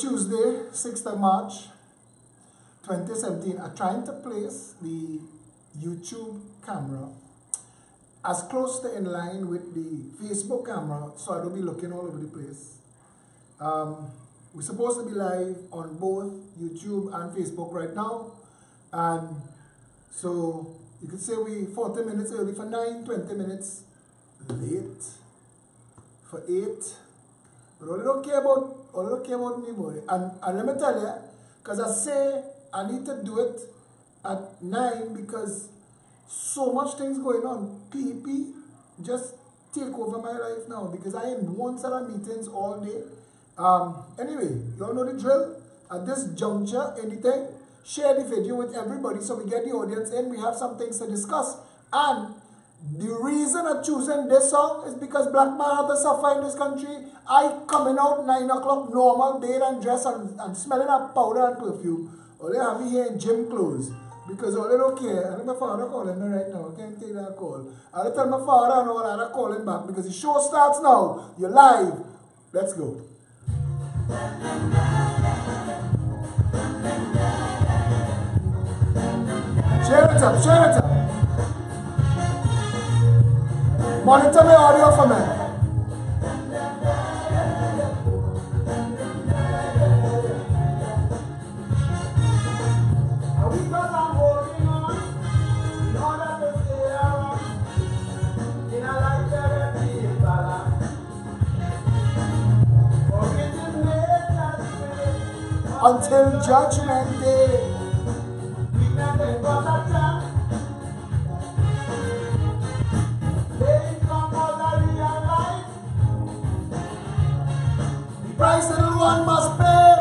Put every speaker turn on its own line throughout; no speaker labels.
Tuesday, 6th of March, 2017. I'm trying to place the YouTube camera as close to in line with the Facebook camera so I don't be looking all over the place. We're supposed to be live on both YouTube and Facebook right now. And so you could say we 40 minutes early for 9, 20 minutes late for 8. But all I don't care about me, boy. And let me tell you, because I say I need to do it at 9 because so much things going on. PP just take over my life now because I am one set of meetings all day. Anyway, you all know the drill. At this juncture, anything, share the video with everybody so we get the audience in. We have some things to discuss. And the reason I'm choosing this song is because black man have to suffer in this country. I coming out 9 o'clock normal, bathe and dress and smelling of powder and perfume. All they have me here in gym clothes. Because all they don't care. And my father calling me right now. I can't take that call. I'll tell my father and all that I call him back because the show starts now. You're live. Let's go. Share it up, share it up. Monitor my audio for me. Until Judgment Day. The price little one must pay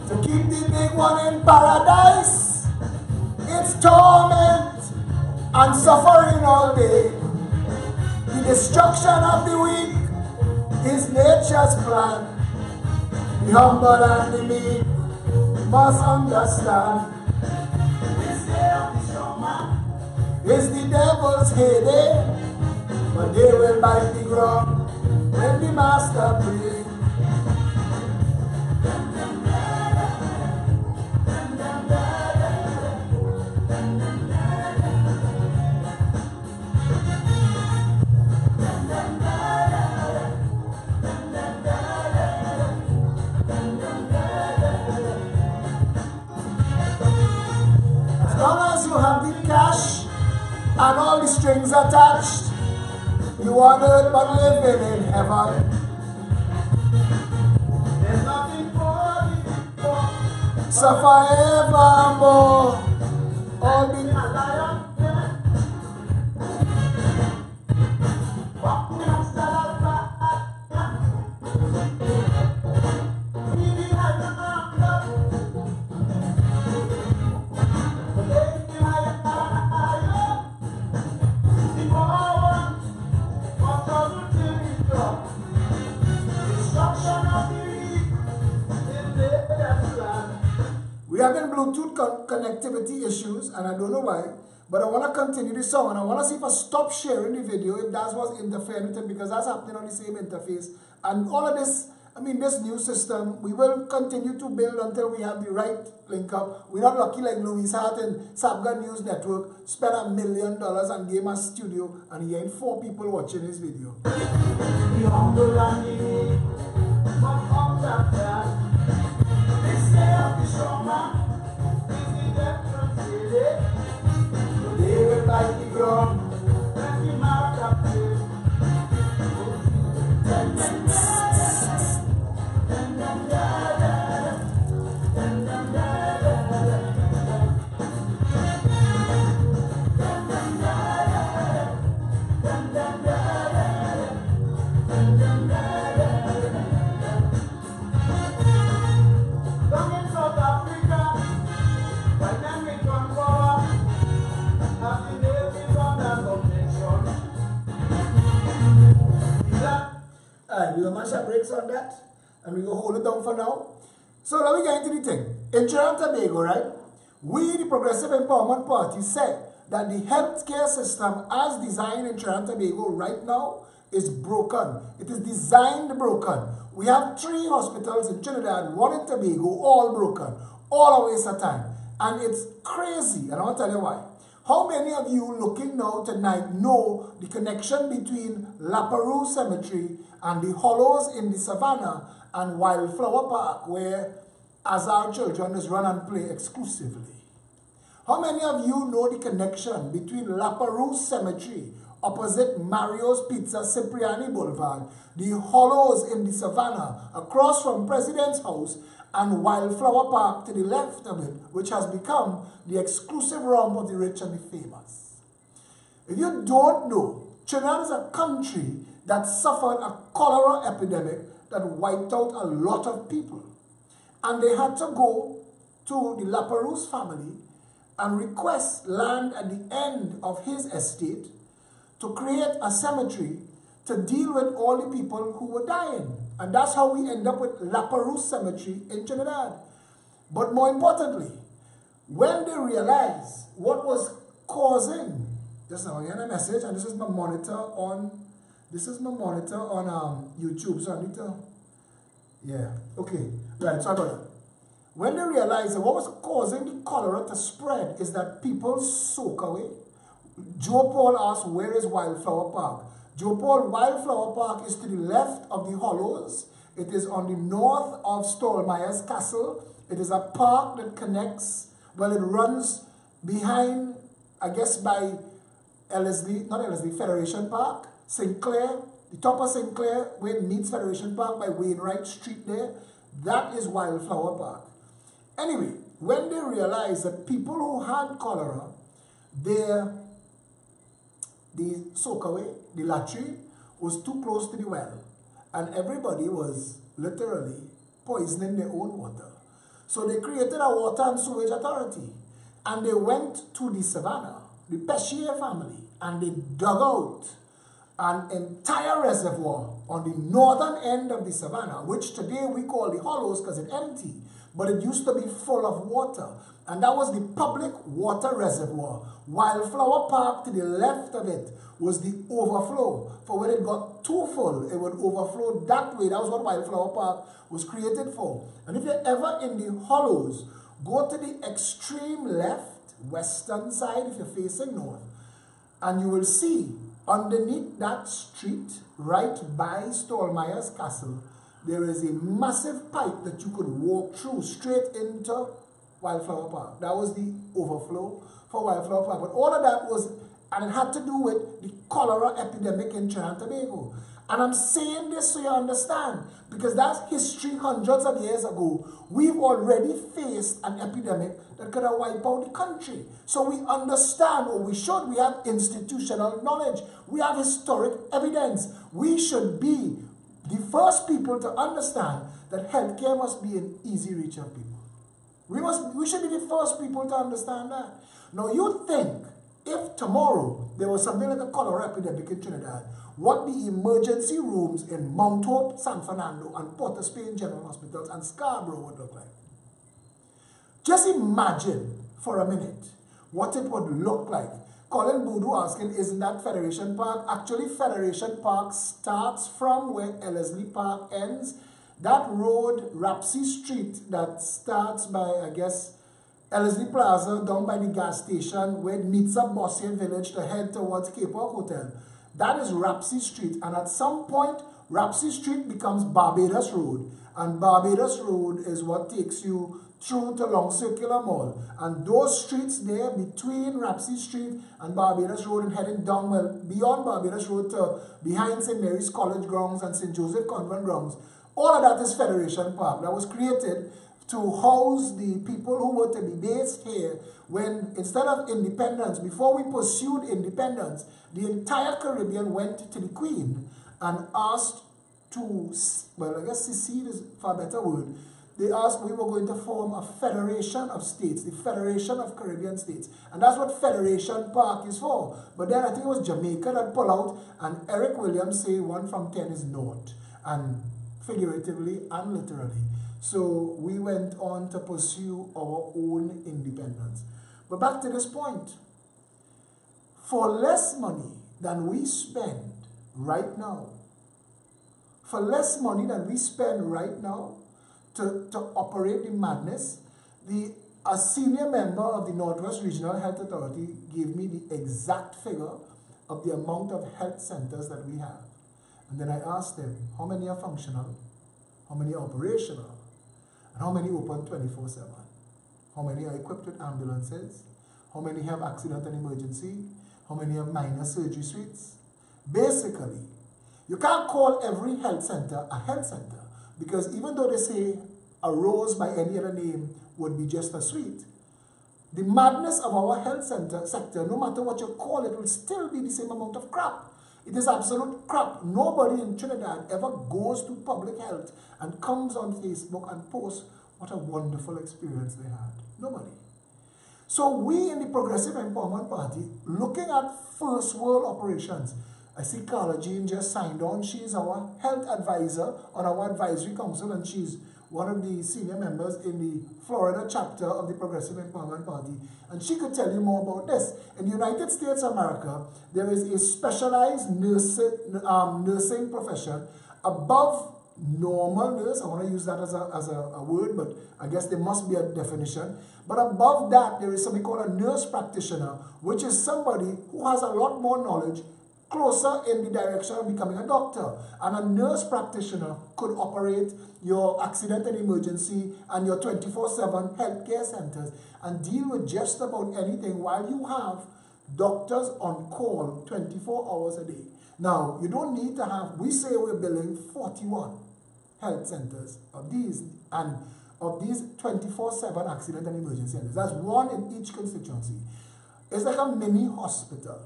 to keep the big one in paradise. It's torment and suffering all day. The destruction of the weak is nature's plan. The humble and the meek must understand. This day of the showman is the devil's heyday, but they will bite the ground when the master prays. And all the strings attached, you on earth but living in heaven. There's nothing for the poor, suffer evermore. All being a lion, we have been Bluetooth connectivity issues, and I don't know why, but I want to continue the song, and I want to see if I stop sharing the video, if that's what's interfering with it, because that's happening on the same interface. And all of this, I mean, this new system, we will continue to build until we have the right link up. We're not lucky like Louis Hart and Sabga News Network spent $1 million and gave us studio, and he ain't 4 people watching his video. We will mash our brakes on that and we will hold it down for now. So let me get into the thing. In Trinidad and Tobago, right, we, the Progressive Empowerment Party, said that the healthcare system as designed in Trinidad and Tobago right now is broken. It is designed broken. We have 3 hospitals in Trinidad, 1 in Tobago, all broken, all a waste of time. And it's crazy, and I want to tell you why. How many of you looking now tonight know the connection between La Perouse Cemetery and the hollows in the Savannah and Wildflower Park, where as our children is run and play exclusively? How many of you know the connection between La Perouse Cemetery opposite Mario's Pizza, Cipriani Boulevard, the hollows in the Savannah across from President's House, and Wildflower Park to the left of it, which has become the exclusive realm of the rich and the famous? If you don't know, Trinidad is a country that suffered a cholera epidemic that wiped out a lot of people. And they had to go to the La Perouse family and request land at the end of his estate to create a cemetery to deal with all the people who were dying. And that's how we end up with La Perouse Cemetery in Trinidad. But more importantly, when they realized what was causing, just now I get a message, and this is my monitor on YouTube, so I need to, yeah, okay, right, sorry about that. When they realized that what was causing the cholera to spread is that people soak away. Joe Paul asked, where is Wildflower Park? Joe Paul, Wildflower Park is to the left of the hollows. It is on the north of Stallmeyer's Castle. It is a park that connects, well, it runs behind, I guess, by Federation Park, Sinclair, the top of Sinclair, where it meets Federation Park by Wainwright Street there. That is Wildflower Park. Anyway, when they realized that people who had cholera, the soakaway, the latrine, was too close to the well. And everybody was literally poisoning their own water. So they created a water and sewage authority. And they went to the Savannah, the Pescier family, and they dug out an entire reservoir on the northern end of the Savannah, which today we call the hollows because it's empty. But it used to be full of water. And that was the public water reservoir. Wildflower Park to the left of it was the overflow. For when it got too full, it would overflow that way. That was what Wildflower Park was created for. And if you're ever in the hollows, go to the extreme left, western side if you're facing north, and you will see underneath that street, right by Stallmeyer's Castle, there is a massive pipe that you could walk through straight into Wildflower Park. That was the overflow for Wildflower Park. But all of that was, and it had to do with the cholera epidemic in Trinidad and Tobago. And I'm saying this so you understand, because that's history hundreds of years ago. We've already faced an epidemic that could have wiped out the country. So we understand, or we should, we have institutional knowledge. We have historic evidence. We should be the first people to understand that healthcare must be an easy reach of people. We should be the first people to understand that. Now you think, if tomorrow there was something like a cholera epidemic in Trinidad, what the emergency rooms in Mount Hope, San Fernando, and Port of Spain General Hospitals and Scarborough would look like. Just imagine for a minute what it would look like. Colin Boudou asking, isn't that Federation Park? Actually, Federation Park starts from where Ellerslie Park ends. That road, Rapsy Street, that starts by, I guess, Ellerslie Plaza, down by the gas station, where it meets up Bossier Village to head towards Cape Walk Hotel. That is Rapsy Street. And at some point, Rapsy Street becomes Barbados Road. And Barbados Road is what takes you through to Long Circular Mall. And those streets there between Rapsy Street and Barbados Road and heading down, well, beyond Barbados Road to behind St. Mary's College grounds and St. Joseph Convent grounds, all of that is Federation Park. That was created to house the people who were to be based here when, instead of independence, before we pursued independence, the entire Caribbean went to the Queen and asked to, well, I guess secede is a far better word. They asked we were going to form a federation of states, the Federation of Caribbean States. And that's what Federation Park is for. But then I think it was Jamaica that pulled out, and Eric Williams say 1 from 10 is naught, and figuratively and literally. So we went on to pursue our own independence. But back to this point, for less money than we spend right now, for less money than we spend right now to operate the madness, a senior member of the Northwest Regional Health Authority gave me the exact figure of the amount of health centers that we have. And then I asked them, how many are functional, how many are operational, and how many open 24/7? How many are equipped with ambulances? How many have accident and emergency? How many have minor surgery suites? Basically, you can't call every health center a health center, because even though they say a rose by any other name would be just a suite, the madness of our health sector, no matter what you call it, will still be the same amount of crap. It is absolute crap. Nobody in Trinidad ever goes to public health and comes on Facebook and posts what a wonderful experience they had. Nobody. So we in the Progressive Empowerment Party, looking at first world operations, I see Carla Jean just signed on. She's our health advisor on our advisory council, and she's one of the senior members in the Florida chapter of the Progressive Empowerment Party. And she could tell you more about this. In the United States of America, there is a specialized nursing profession above normal nurse. I want to use that as a word, but I guess there must be a definition. But above that, there is something called a nurse practitioner, which is somebody who has a lot more knowledge, closer in the direction of becoming a doctor. And a nurse practitioner could operate your accident and emergency and your 24/7 healthcare centers and deal with just about anything, while you have doctors on call 24 hours a day. Now, you don't need to have, we say we're building 41 health centers of these, and of these 24/7 accident and emergency centers. That's one in each constituency. It's like a mini hospital,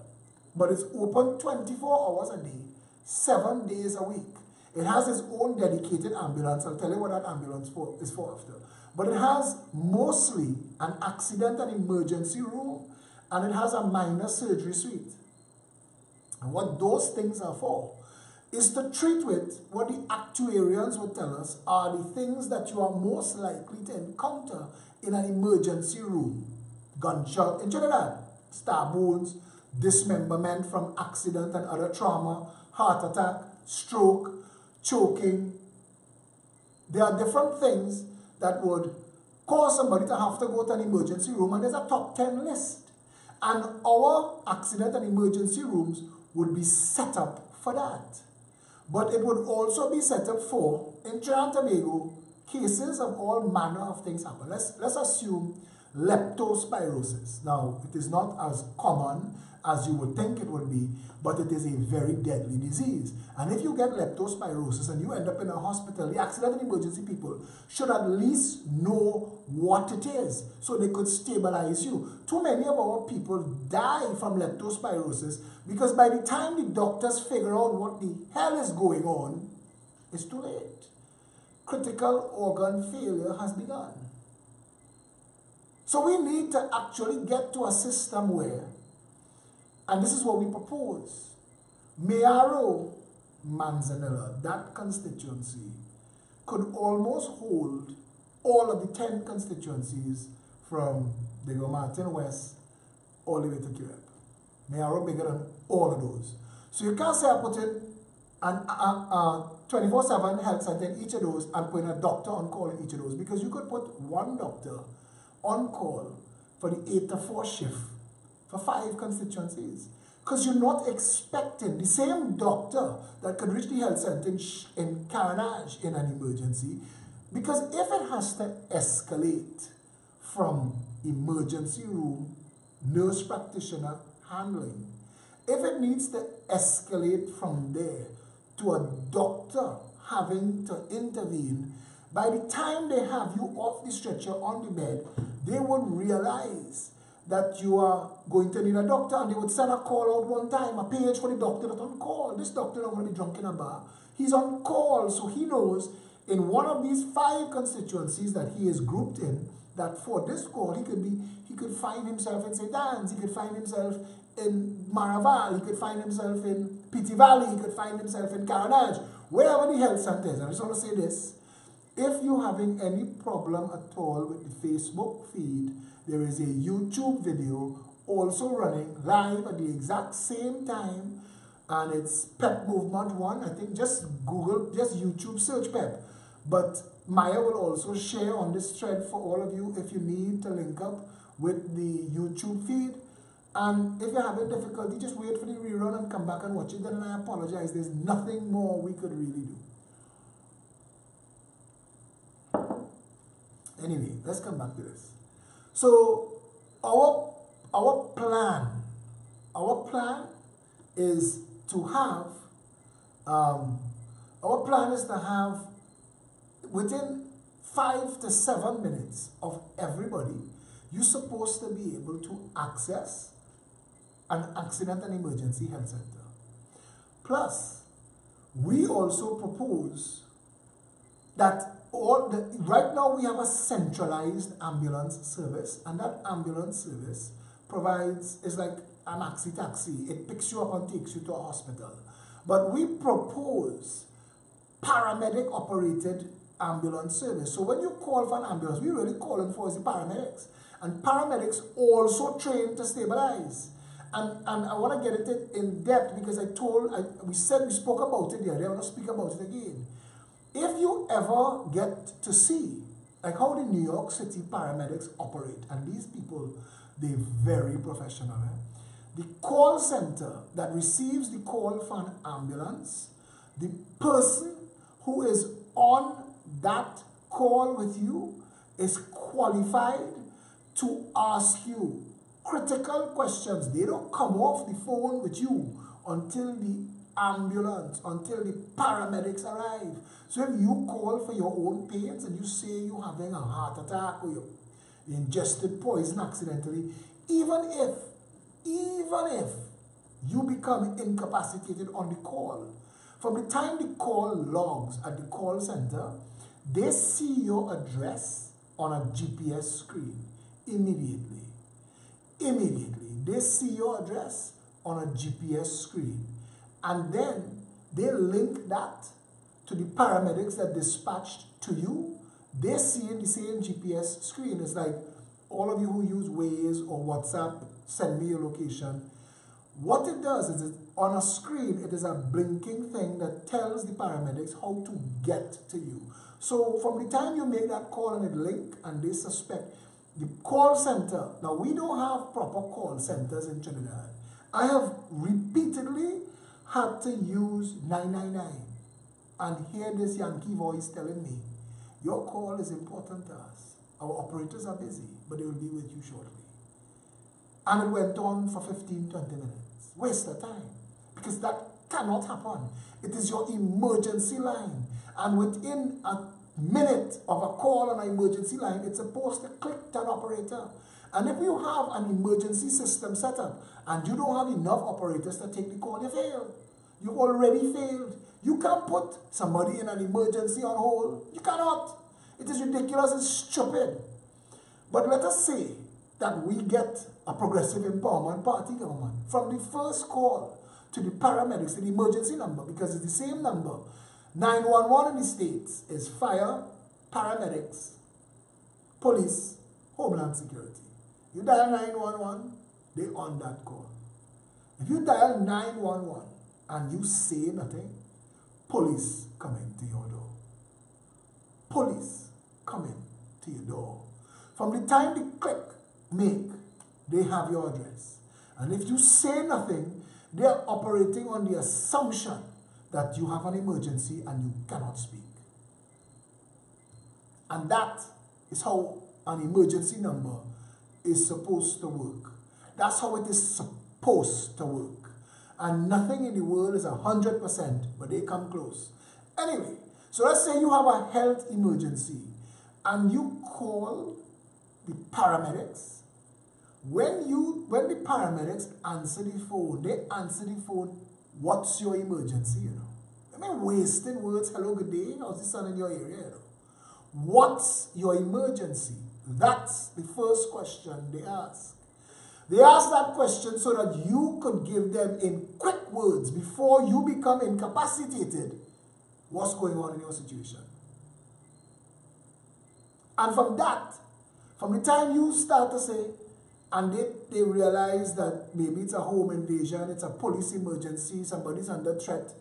but it's open 24 hours a day, 7 days a week. It has its own dedicated ambulance. I'll tell you what that ambulance is for after. But it has mostly an accident and emergency room, and it has a minor surgery suite. And what those things are for is to treat with what the actuarians would tell us are the things that you are most likely to encounter in an emergency room. Gunshot in Trinidad, stab wounds, dismemberment from accident and other trauma, heart attack, stroke, choking. There are different things that would cause somebody to have to go to an emergency room, and there's a top 10 list. And our accident and emergency rooms would be set up for that. But it would also be set up for, in Trinidad and Tobago, cases of all manner of things happen. Let's assume leptospirosis. Now, it is not as common as you would think it would be, but it is a very deadly disease. And if you get leptospirosis and you end up in a hospital, the accident and emergency people should at least know what it is so they could stabilize you. Too many of our people die from leptospirosis because by the time the doctors figure out what the hell is going on, it's too late. Critical organ failure has begun. So we need to actually get to a system where, and this is what we propose, Mayaro, Manzanilla, that constituency, could almost hold all of the 10 constituencies from the Martin West all the way to Kirep. Mayaro bigger than all of those. So you can't say I put in a 24/7 health center in each of those and put in a doctor on call in each of those, because you could put one doctor on call for the 8 to 4 shift for 5 constituencies. Because you're not expecting the same doctor that could reach the health center in Carnage in an emergency, because if it has to escalate from emergency room, nurse practitioner handling, if it needs to escalate from there to a doctor having to intervene, by the time they have you off the stretcher on the bed, they would realize that you are going to need a doctor, and they would send a call out one time, a page for the doctor that's on call. This doctor not going to be drunk in a bar. He's on call, so he knows in one of these 5 constituencies that he is grouped in, that for this call he could find himself in St. Anne's, he could find himself in Maraval, he could find himself in Petite Valley, he could find himself in Caranage, wherever the health center is. I just want to say this. If you're having any problem at all with the Facebook feed, there is a YouTube video also running live at the exact same time and it's PEP Movement 1. I think just Google, just YouTube search PEP. But Maya will also share on this thread for all of you if you need to link up with the YouTube feed. And if you're having difficulty, just wait for the rerun and come back and watch it. Then I apologize. There's nothing more we could really do. Anyway, let's come back to this. So our plan is to have within 5 to 7 minutes of everybody, you're supposed to be able to access an accident and emergency health center. Plus, we also propose that right now we have a centralized ambulance service, and that ambulance service is like a maxi taxi. It picks you up and takes you to a hospital. But we propose paramedic operated ambulance service. So when you call for an ambulance, we're really calling for is the paramedics. And paramedics also train to stabilize. And I want to get it in depth because we spoke about it the other day. I want to speak about it again. If you ever get to see like how the New York City paramedics operate, and these people, they're very professional. The call center that receives the call for an ambulance, the person who is on that call with you is qualified to ask you critical questions. They don't come off the phone with you until the paramedics arrive. So if you call for your own pains and you say you're having a heart attack or you ingested poison accidentally, even if you become incapacitated on the call, from the time the call logs at the call center, they see your address on a GPS screen immediately. They see your address on a GPS screen. And then they link that to the paramedics that dispatched to you. They see in the same GPS screen. It's like all of you who use Waze or WhatsApp, send me your location. What it does is on a screen, it is a blinking thing that tells the paramedics how to get to you. So from the time you make that call and it link and they suspect, the call center, now we don't have proper call centers in Trinidad. I have repeatedly had to use 999 and hear this Yankee voice telling me, your call is important to us. Our operators are busy, but they will be with you shortly. And it went on for 15, 20 minutes. Waste of time. Because that cannot happen. It is your emergency line. And within a minute of a call on an emergency line, it's supposed to click to an operator. And if you have an emergency system set up and you don't have enough operators to take the call, you failed. You've already failed. You can't put somebody in an emergency on hold. You cannot. It is ridiculous and stupid. But let us say that we get a progressive empowerment party government. From the first call to the paramedics, to the emergency number, because it's the same number. 911 in the States is fire, paramedics, police, Homeland Security. You dial 911, they on that call. If you dial 911 and you say nothing, police coming to your door. Police coming to your door. From the time they click, make, they have your address. And if you say nothing, they are operating on the assumption that you have an emergency and you cannot speak. And that is how an emergency number is supposed to work. That's how it is supposed to work. And nothing in the world is 100%, but they come close. Anyway, so let's say you have a health emergency and you call the paramedics. When the paramedics answer the phone, they answer the phone, what's your emergency, you know? I mean, wasting words, hello, good day, how's the sun in your area, you know? What's your emergency? That's the first question they ask. They ask that question so that you could give them in quick words before you become incapacitated what's going on in your situation. And from that, from the time you start to say, and they realize that maybe it's a home invasion, it's a police emergency, somebody's under threat,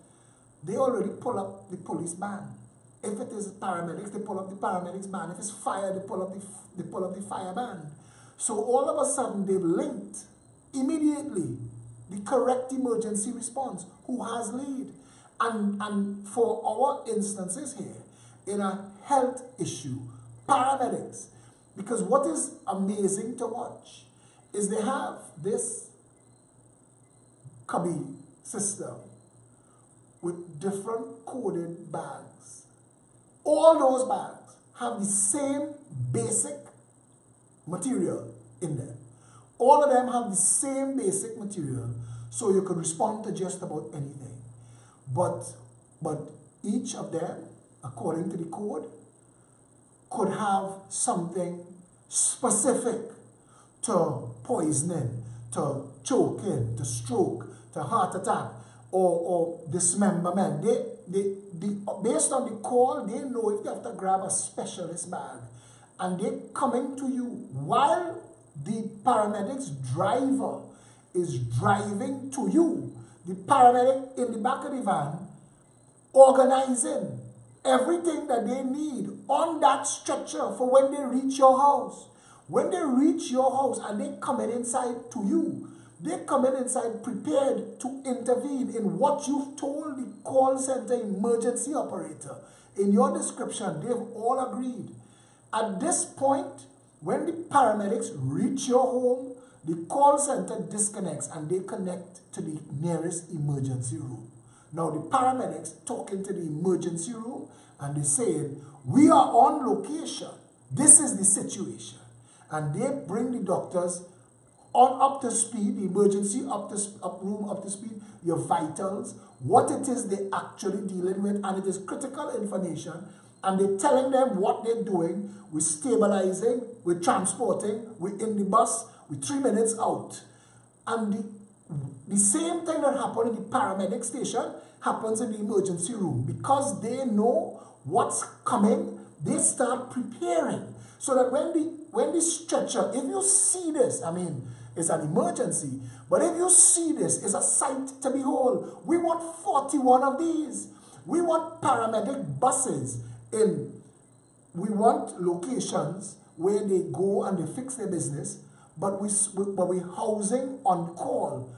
they already pull up the police van. If it is paramedics, they pull up the paramedics van. If it's fire, they pull up the fire van. So all of a sudden, they've linked immediately the correct emergency response, who has lead. And for our instances here, in a health issue, paramedics, because what is amazing to watch is they have this cubby system with different coded bags. All those bags have the same basic material in them. All of them have the same basic material, so you can respond to just about anything. But each of them, according to the code, could have something specific to poisoning, to choking, to stroke, to heart attack, or dismemberment. Based on the call, they know if they have to grab a specialist bag. And they're coming to you while the paramedics driver is driving to you. The paramedic in the back of the van organizing everything that they need on that stretcher for when they reach your house. When they reach your house and they come in inside to you, they come in inside prepared to intervene in what you've told the call center emergency operator. In your description, they've all agreed. At this point, when the paramedics reach your home, the call center disconnects and they connect to the nearest emergency room. Now the paramedics talk into the emergency room and they say, we are on location. This is the situation. And they bring the doctors on up to speed, the emergency room up to speed, your vitals, what it is they're actually dealing with, and it is critical information. And they're telling them what they're doing. We're stabilizing, we're transporting, we're in the bus, we're 3 minutes out. And the same thing that happened in the paramedic station happens in the emergency room. Because they know what's coming, they start preparing. So that when the stretcher, if you see this, I mean, it's an emergency, but if you see this, it's a sight to behold. We want 41 of these. We want paramedic buses we want locations where they go and they fix their business, but we're housing on call,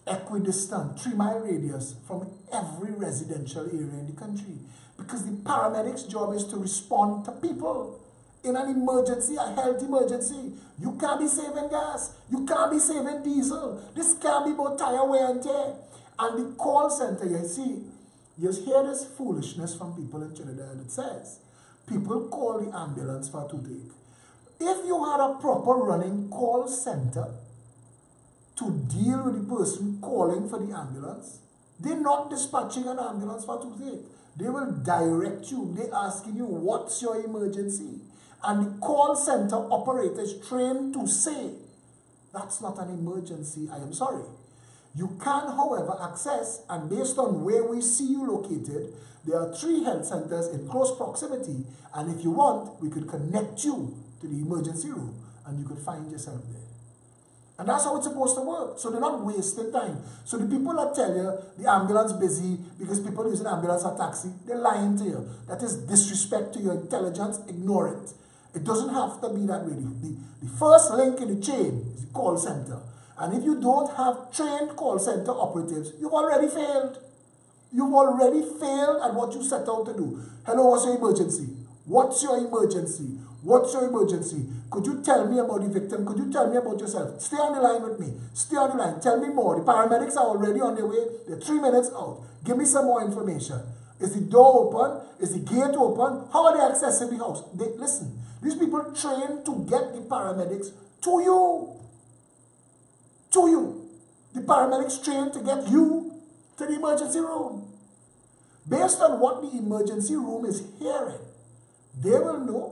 equidistant, 3-mile radius from every residential area in the country. Because the paramedics' job is to respond to people in an emergency, a health emergency. You can't be saving gas. You can't be saving diesel. This can't be about tire wear and tear. And the call center, you see, you hear this foolishness from people in Trinidad. It says, people call the ambulance for a toothache. If you had a proper running call center to deal with the person calling for the ambulance, they're not dispatching an ambulance for a toothache. They will direct you. They're asking you, what's your emergency? And the call center operator is trained to say, that's not an emergency, I am sorry. You can, however, access, and based on where we see you located, there are 3 health centers in close proximity, and if you want, we could connect you to the emergency room, and you could find yourself there. And that's how it's supposed to work. So they're not wasting time. So the people that tell you the ambulance busy because people using ambulance or taxi, they're lying to you. That is disrespect to your intelligence. Ignore it. It doesn't have to be that way. The first link in the chain is the call center. And if you don't have trained call center operatives, you've already failed. You've already failed at what you set out to do. Hello, what's your emergency? What's your emergency? What's your emergency? Could you tell me about the victim? Could you tell me about yourself? Stay on the line with me. Stay on the line. Tell me more. The paramedics are already on their way. They're 3 minutes out. Give me some more information. Is the door open? Is the gate open? How are they accessing the house? Listen, these people trained to get the paramedics to you. To you. The paramedics trained to get you to the emergency room. Based on what the emergency room is hearing, they will know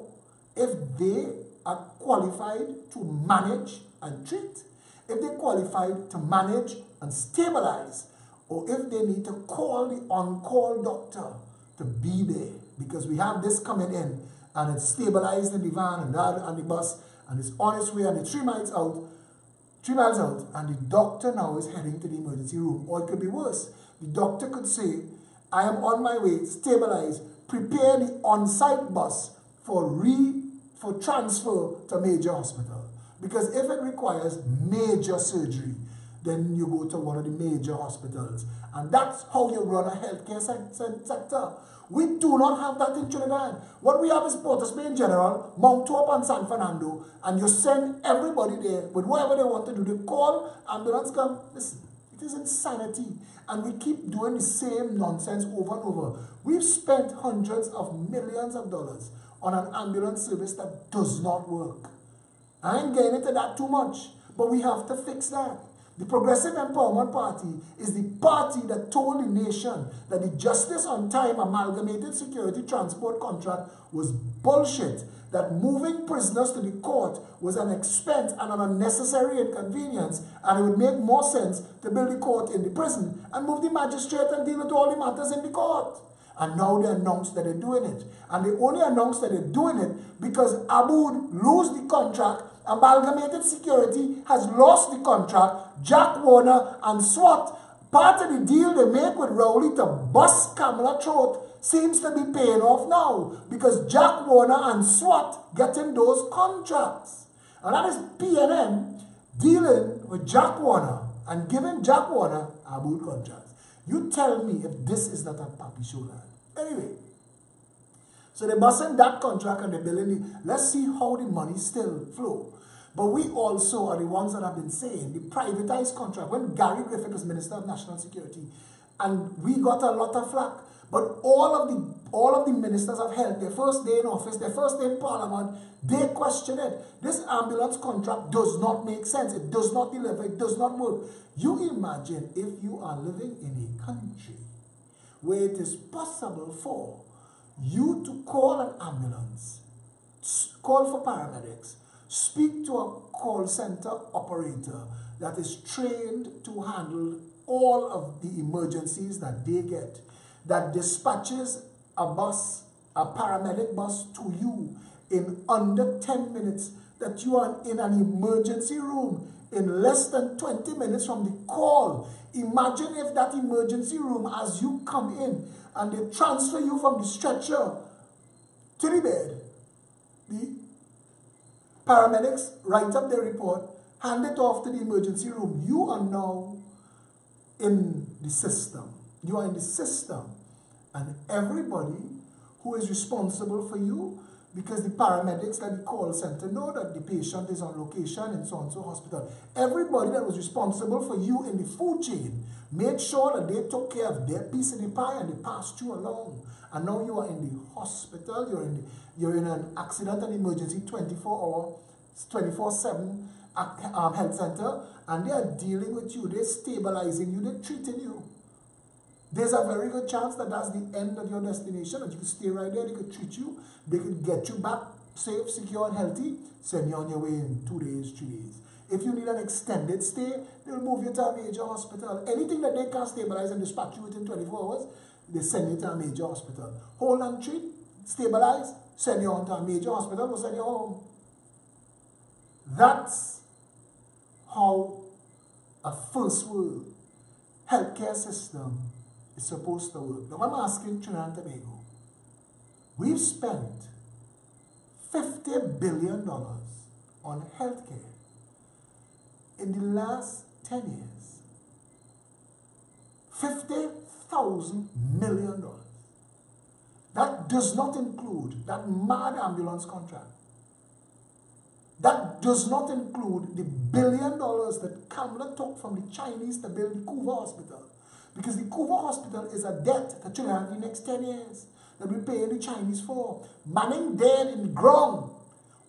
if they are qualified to manage and treat, if they're qualified to manage and stabilize, or if they need to call the on-call doctor to be there, because we have this coming in and it's stabilized in the van and the bus and it's on its way and it's 3 miles out. 3 miles out, and the doctor now is heading to the emergency room. Or it could be worse. The doctor could say, I am on my way, stabilize, prepare the on-site bus for transfer to major hospital. Because if it requires major surgery, then you go to one of the major hospitals. And that's how you run a healthcare sector. We do not have that in Trinidad. What we have is Port of Spain General, Mount Hope and San Fernando, and you send everybody there with whatever they want to do. They call, ambulance come. Listen, it is insanity. And we keep doing the same nonsense over and over. We've spent hundreds of millions of dollars on an ambulance service that does not work. I ain't getting into that too much, but we have to fix that. The Progressive Empowerment Party is the party that told the nation that the Justice on Time Amalgamated Security Transport contract was bullshit, that moving prisoners to the court was an expense and an unnecessary inconvenience, and it would make more sense to build the court in the prison and move the magistrate and deal with all the matters in the court. And now they announced that they're doing it. And they only announced that they're doing it because Abood lose the contract, Amalgamated Security has lost the contract, Jack Warner and SWAT, part of the deal they make with Rowley to bust Kamala throat seems to be paying off now because Jack Warner and SWAT getting those contracts. And that is PNM dealing with Jack Warner and giving Jack Warner Abood contracts. You tell me if this is not a papi show land. Anyway, so they're busting that contract and they're building it. Let's see how the money still flow. But we also are the ones that have been saying the privatized contract. When Gary Griffith was Minister of National Security, and we got a lot of flack, but all of the ministers of health, their first day in office, their first day in Parliament, they question it. This ambulance contract does not make sense. It does not deliver. It does not work. You imagine if you are living in a country where it is possible for you to call an ambulance, call for paramedics, speak to a call center operator that is trained to handle all of the emergencies that they get, that dispatches a bus, a paramedic bus to you in under 10 minutes, that you are in an emergency room in less than 20 minutes from the call. Imagine if that emergency room, as you come in and they transfer you from the stretcher to the bed, the paramedics write up their report, hand it off to the emergency room. You are now in the system. You are in the system. And everybody who is responsible for you, because the paramedics at the call center know that the patient is on location in so-and-so hospital. Everybody that was responsible for you in the food chain made sure that they took care of their piece of the pie and they passed you along. And now you are in the hospital, you're in an accident and emergency 24-hour, 24/7 health center, and they are dealing with you, they're stabilizing you, they're treating you. There's a very good chance that that's the end of your destination, and you could stay right there, they could treat you, they could get you back safe, secure, and healthy, send you on your way in 2 days, 3 days. If you need an extended stay, they'll move you to a major hospital. Anything that they can't stabilize and dispatch you within 24 hours, they send you to a major hospital. Hold and treat, stabilize, send you on to a major hospital, or send you home. That's how a first world healthcare system is supposed to work. Now I'm asking Trinidad and Tobago, we've spent $50 billion on healthcare in the last 10 years. $50,000 million. That does not include that mad ambulance contract. That does not include the $1 billion that Kamala took from the Chinese to build the Cuba Hospital. Because the Cuba Hospital is a debt that Trinidad in the next 10 years that we're paying the Chinese for. Manning dead in the ground.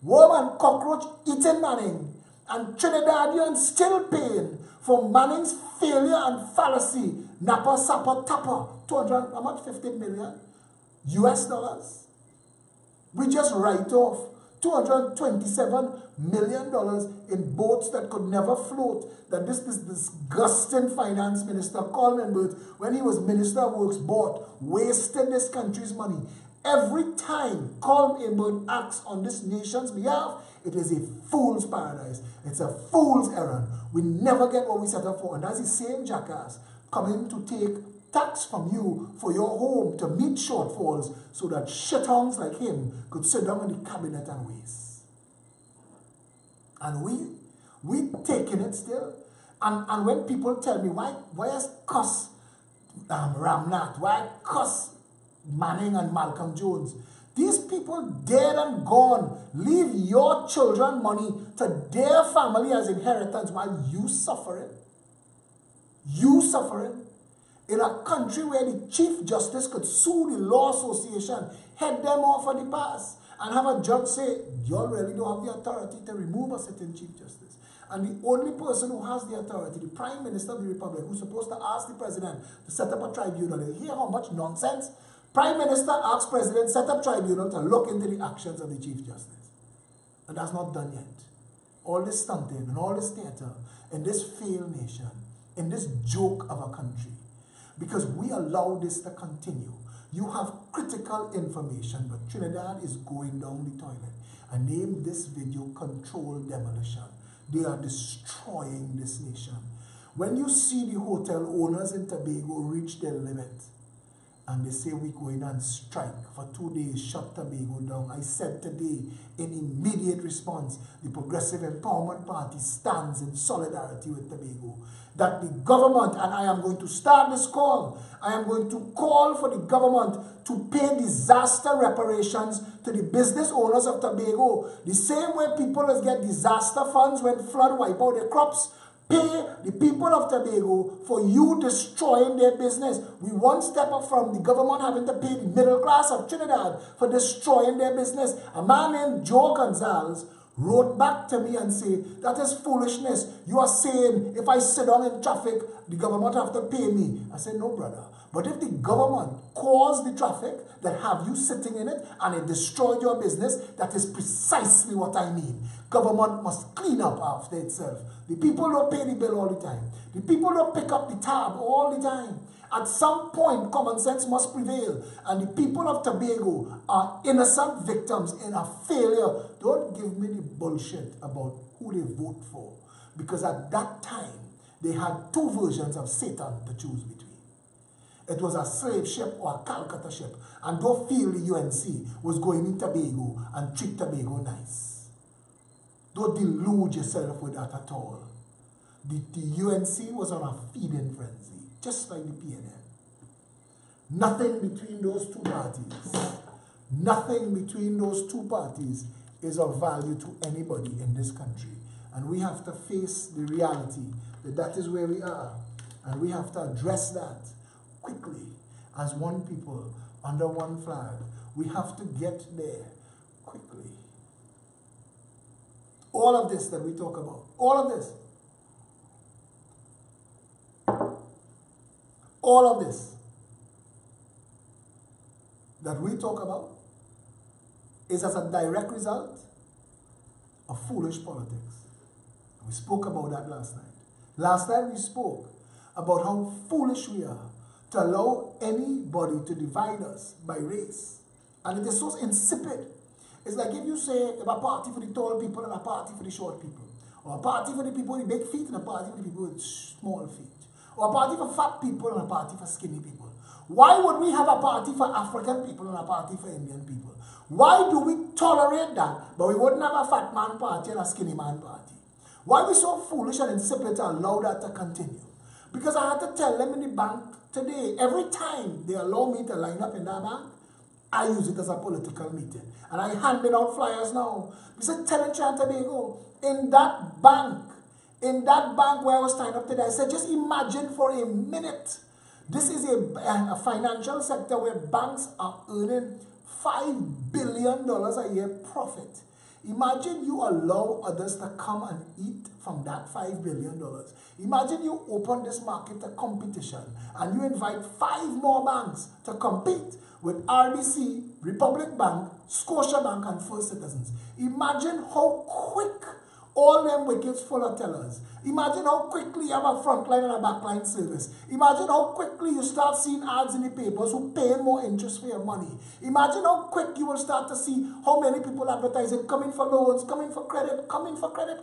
Worm and cockroach eating Manning. And Trinidadians still paying for Manning's failure and fallacy. Napa, Sapa, Tapa. 200, how much? 50 million US dollars. We just write off $227 million in boats that could never float, that this disgusting finance minister, Coleman Burt, when he was Minister of Works, bought, wasted this country's money. Every time Colm Aberd acts on this nation's behalf, it is a fool's paradise. It's a fool's errand. We never get what we set up for. And that's the same jackass coming to take tax from you for your home to meet shortfalls so that shithounds like him could sit down in the cabinet and waste. And we taking it still. And when people tell me, why is cuss Ramnath? Why cuss Manning and Malcolm Jones? These people dead and gone. Leave your children money to their family as inheritance while you suffering. You suffering. In a country where the Chief Justice could sue the Law Association, head them off for the pass, and have a judge say, you all really don't have the authority to remove a sitting Chief Justice. And the only person who has the authority, the Prime Minister of the Republic, who's supposed to ask the President to set up a tribunal. You hear how much nonsense? Prime Minister asks President, set up tribunal to look into the actions of the Chief Justice. And that's not done yet. All this stunting and all this theater in this failed nation, in this joke of a country, because we allow this to continue. You have critical information, but Trinidad is going down the toilet. I named this video Controlled Demolition. They are destroying this nation. When you see the hotel owners in Tobago reach their limit, and they say we're going on strike for 2 days, shut Tobago down. I said today, in immediate response, the Progressive Empowerment Party stands in solidarity with Tobago. That the government, and I am going to start this call, I am going to call for the government to pay disaster reparations to the business owners of Tobago. The same way people get disaster funds when flood wipe out their crops. Pay the people of Tobago for you destroying their business. We one step up from the government having to pay the middle class of Trinidad for destroying their business. A man named Joe Gonzalez wrote back to me and said, that is foolishness. You are saying if I sit down in traffic, the government have to pay me. I said, no, brother. But if the government caused the traffic that have you sitting in it and it destroyed your business, that is precisely what I mean. Government must clean up after itself. The people don't pay the bill all the time. The people don't pick up the tab all the time. At some point, common sense must prevail. And the people of Tobago are innocent victims in a failure. Don't give me the bullshit about who they vote for. Because at that time, they had two versions of Satan to choose between. It was a slave ship or a Calcutta ship. And don't feel the UNC was going in Tobago and treat Tobago nice. Don't delude yourself with that at all. The UNC was on a feeding frenzy, just like the PNM. Nothing between those two parties, nothing between those two parties is of value to anybody in this country. And we have to face the reality that that is where we are. And we have to address that quickly as one people under one flag. We have to get there quickly. All of this that we talk about, all of this, all of this that we talk about is as a direct result of foolish politics. We spoke about that last night. Last night we spoke about how foolish we are to allow anybody to divide us by race. And it is so insipid. It's like if you say if a party for the tall people and a party for the short people, or a party for the people with big feet and a party for the people with small feet, or a party for fat people and a party for skinny people. Why would we have a party for African people and a party for Indian people? Why do we tolerate that, but we wouldn't have a fat man party and a skinny man party? Why are we so foolish and insipid to allow that to continue? Because I had to tell them in the bank today, every time they allow me to line up in that bank, I use it as a political meeting. And I handed out flyers now. We said, tell Trinidad and Tobago, in that bank where I was standing up today, I said, just imagine for a minute, this is a financial sector where banks are earning $5 billion a year profit. Imagine you allow others to come and eat from that $5 billion. Imagine you open this market to competition and you invite 5 more banks to compete with RBC, Republic Bank, Scotia Bank, and First Citizens. Imagine how quick All them wickets full of tellers. Imagine how quickly you have a frontline and a backline service. Imagine how quickly you start seeing ads in the papers who pay more interest for your money. Imagine how quick you will start to see how many people advertising, coming for loans, coming for credit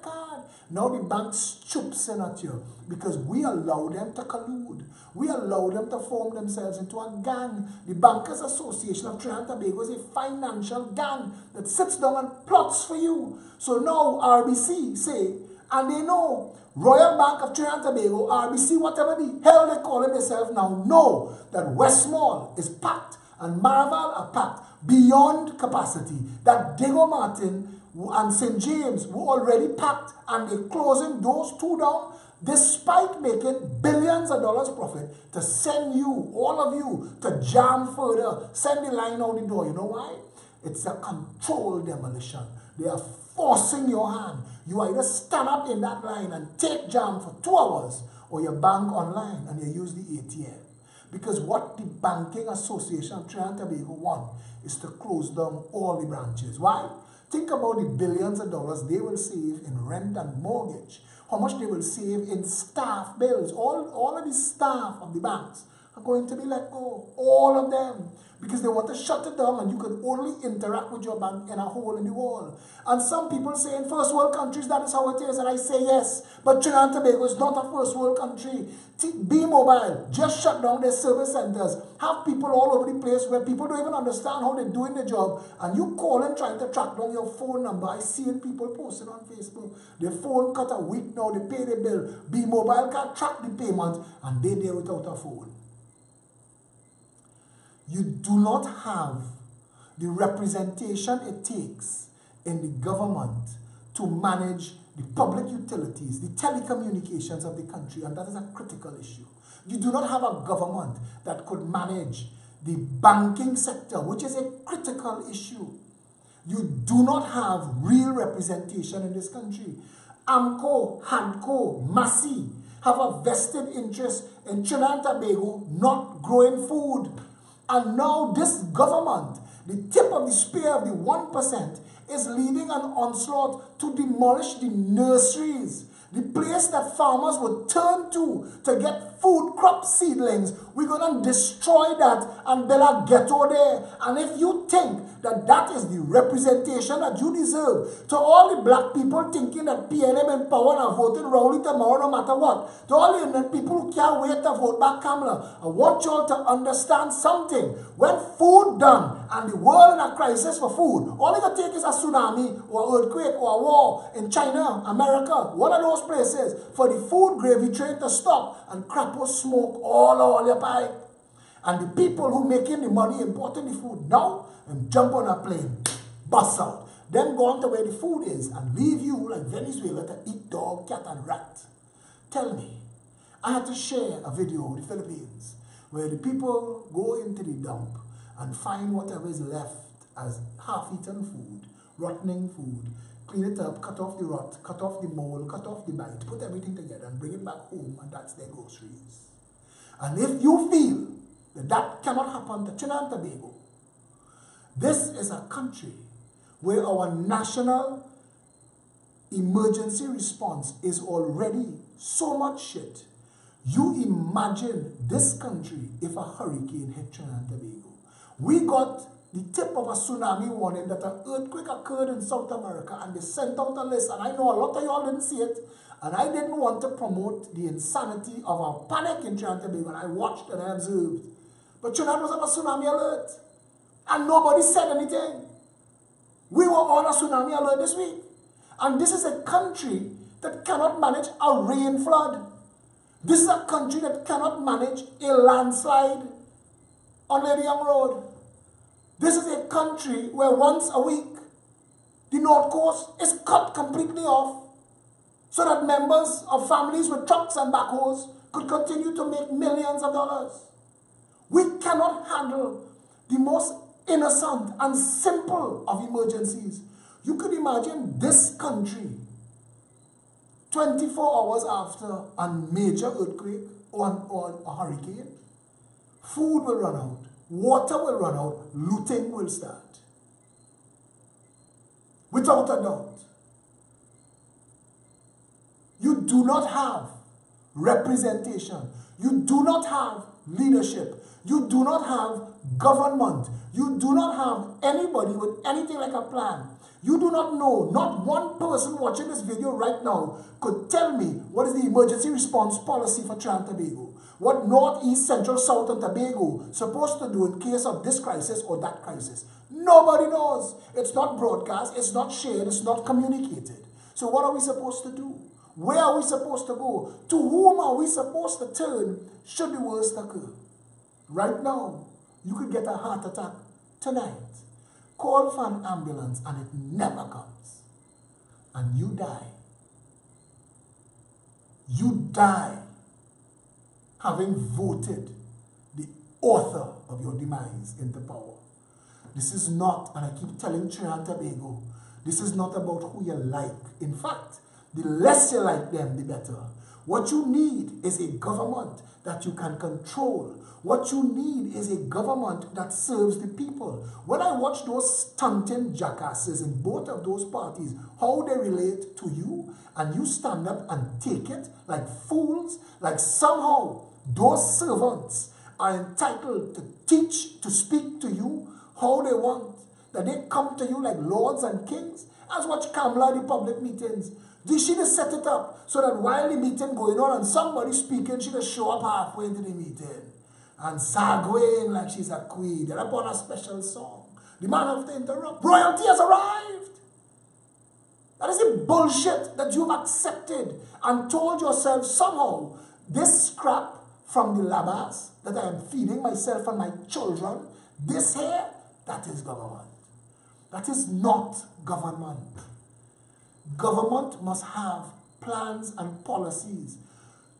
card. Now the bank stoops in at you because we allow them to collude. We allow them to form themselves into a gang. The Bankers Association of Trinidad and Tobago is a financial gang that sits down and plots for you. So now RBC say, and they know, Royal Bank of Trinidad and Tobago, RBC, whatever the hell they call it themselves now, know that Westmall is packed and Maraval are packed beyond capacity. That Diego Martin and St. James were already packed and they're closing those two down despite making billions of dollars profit to send you, all of you, to jam further, send the line out the door. You know why? It's a controlled demolition. They are forcing your hand. You either stand up in that line and take jam for 2 hours, or you bank online and you use the ATM. Because what the Banking Association of Trinidad and Tobago want is to close down all the branches. Why? Think about the billions of dollars they will save in rent and mortgage. How much they will save in staff bills. All of the staff of the banks are going to be let go. All of them. Because they want to shut it down and you can only interact with your bank in a hole in the wall. And some people say in first world countries that is how it is. And I say yes. But Trinidad and Tobago is not a first world country. B-Mobile just shut down their service centers. Have people all over the place where people don't even understand how they're doing the job. And you call and trying to track down your phone number. I see it, people posting on Facebook. Their phone cut a week now. They pay their bill. B-Mobile can't track the payment. And they're there without a phone. You do not have the representation it takes in the government to manage the public utilities, the telecommunications of the country, and that is a critical issue. You do not have a government that could manage the banking sector, which is a critical issue. You do not have real representation in this country. AMCO, HADCO, MASI have a vested interest in Trinidad and Tobago not growing food. And now this government, the tip of the spear of the 1%, is leading an onslaught to demolish the nurseries, the place that farmers would turn to get food crop seedlings. We're going to destroy that and build a ghetto there. And if you think that that is the representation that you deserve, to all the black people thinking that PNM in power and voting Rowley tomorrow no matter what, to all the people who can't wait to vote back Kamala, I want you all to understand something. When food done and the world in a crisis for food, all it take is a tsunami or earthquake or a war in China, America, one of those places for the food gravy train to stop and crap or smoke all your pipe. And the people who making the money importing the food now, and jump on a plane, bust out, then go on to where the food is and leave you like Venezuela to eat dog, cat and rat. Tell me, I had to share a video with the Philippines where the people go into the dump and find whatever is left as half-eaten food, rotting food, clean it up, cut off the rot, cut off the mold, cut off the bite, put everything together and bring it back home, and that's their groceries. And if you feel that that cannot happen to Trinidad and Tobago, this is a country where our national emergency response is already so much shit. You imagine this country if a hurricane hit Trinidad and Tobago. We got the tip of a tsunami warning that an earthquake occurred in South America, and they sent out a list, and I know a lot of y'all didn't see it, and I didn't want to promote the insanity of our panic in Trinidad and Tobago, and I watched and I observed. But Trinidad was on a tsunami alert, and nobody said anything. We were on a tsunami alert this week, and this is a country that cannot manage a rain flood. This is a country that cannot manage a landslide on Lady Young Road. This is a country where once a week, the North Coast is cut completely off so that members of families with trucks and backhoes could continue to make millions of dollars. We cannot handle the most innocent and simple of emergencies. You could imagine this country 24 hours after a major earthquake or a hurricane. Food will run out. Water will run out, looting will start. Without a doubt. do not have representation. You do not have leadership. You do not have government. You do not have anybody with anything like a plan. You do not know, not one person watching this video right now could tell me what is the emergency response policy for Trinidad and Tobago. What North, East, Central, South and Tobago supposed to do in case of this crisis or that crisis. Nobody knows. It's not broadcast, it's not shared, it's not communicated. So what are we supposed to do? Where are we supposed to go? To whom are we supposed to turn should the worst occur? Right now, you could get a heart attack tonight. Call for an ambulance and it never comes. And you die. You die having voted the author of your demise into power. This is not, and I keep telling Trinidad and Tobago, this is not about who you like. In fact, the less you like them, the better. What you need is a government that you can control. What you need is a government that serves the people. When I watch those stunting jackasses in both of those parties, how they relate to you, and you stand up and take it like fools, like somehow those servants are entitled to teach, to speak to you how they want, that they come to you like lords and kings. As watch Kamala the public meetings. She just set it up so that while the meeting going on and somebody speaking, she just show up halfway into the meeting and segue like she's a queen. They're up on a special song. The man have to interrupt. Royalty has arrived. That is the bullshit that you've accepted and told yourself somehow this scrap from the labas that I am feeding myself and my children, this here, that is government. That is not government. Government must have plans and policies.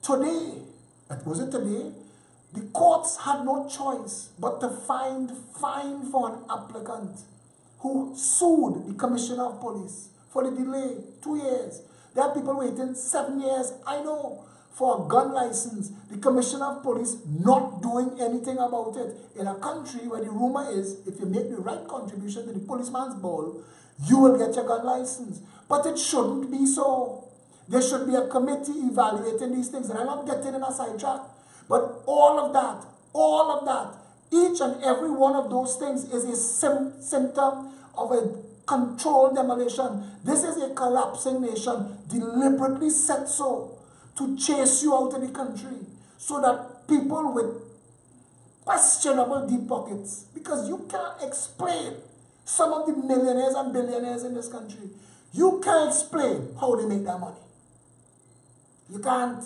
Today, it wasn't today, the courts had no choice but to fine for an applicant who sued the commissioner of police for the delay, 2 years. There are people waiting 7 years, I know, for a gun license. The commissioner of police not doing anything about it. In a country where the rumor is, if you make the right contribution to the policeman's ball, you will get your gun license. But it shouldn't be so. There should be a committee evaluating these things. And I'm not getting in a sidetrack. But all of that, each and every one of those things is a symptom of a controlled demolition. This is a collapsing nation, deliberately set so to chase you out of the country so that people with questionable deep pockets, because you can't explain some of the millionaires and billionaires in this country. You can't explain how they make their money. You can't.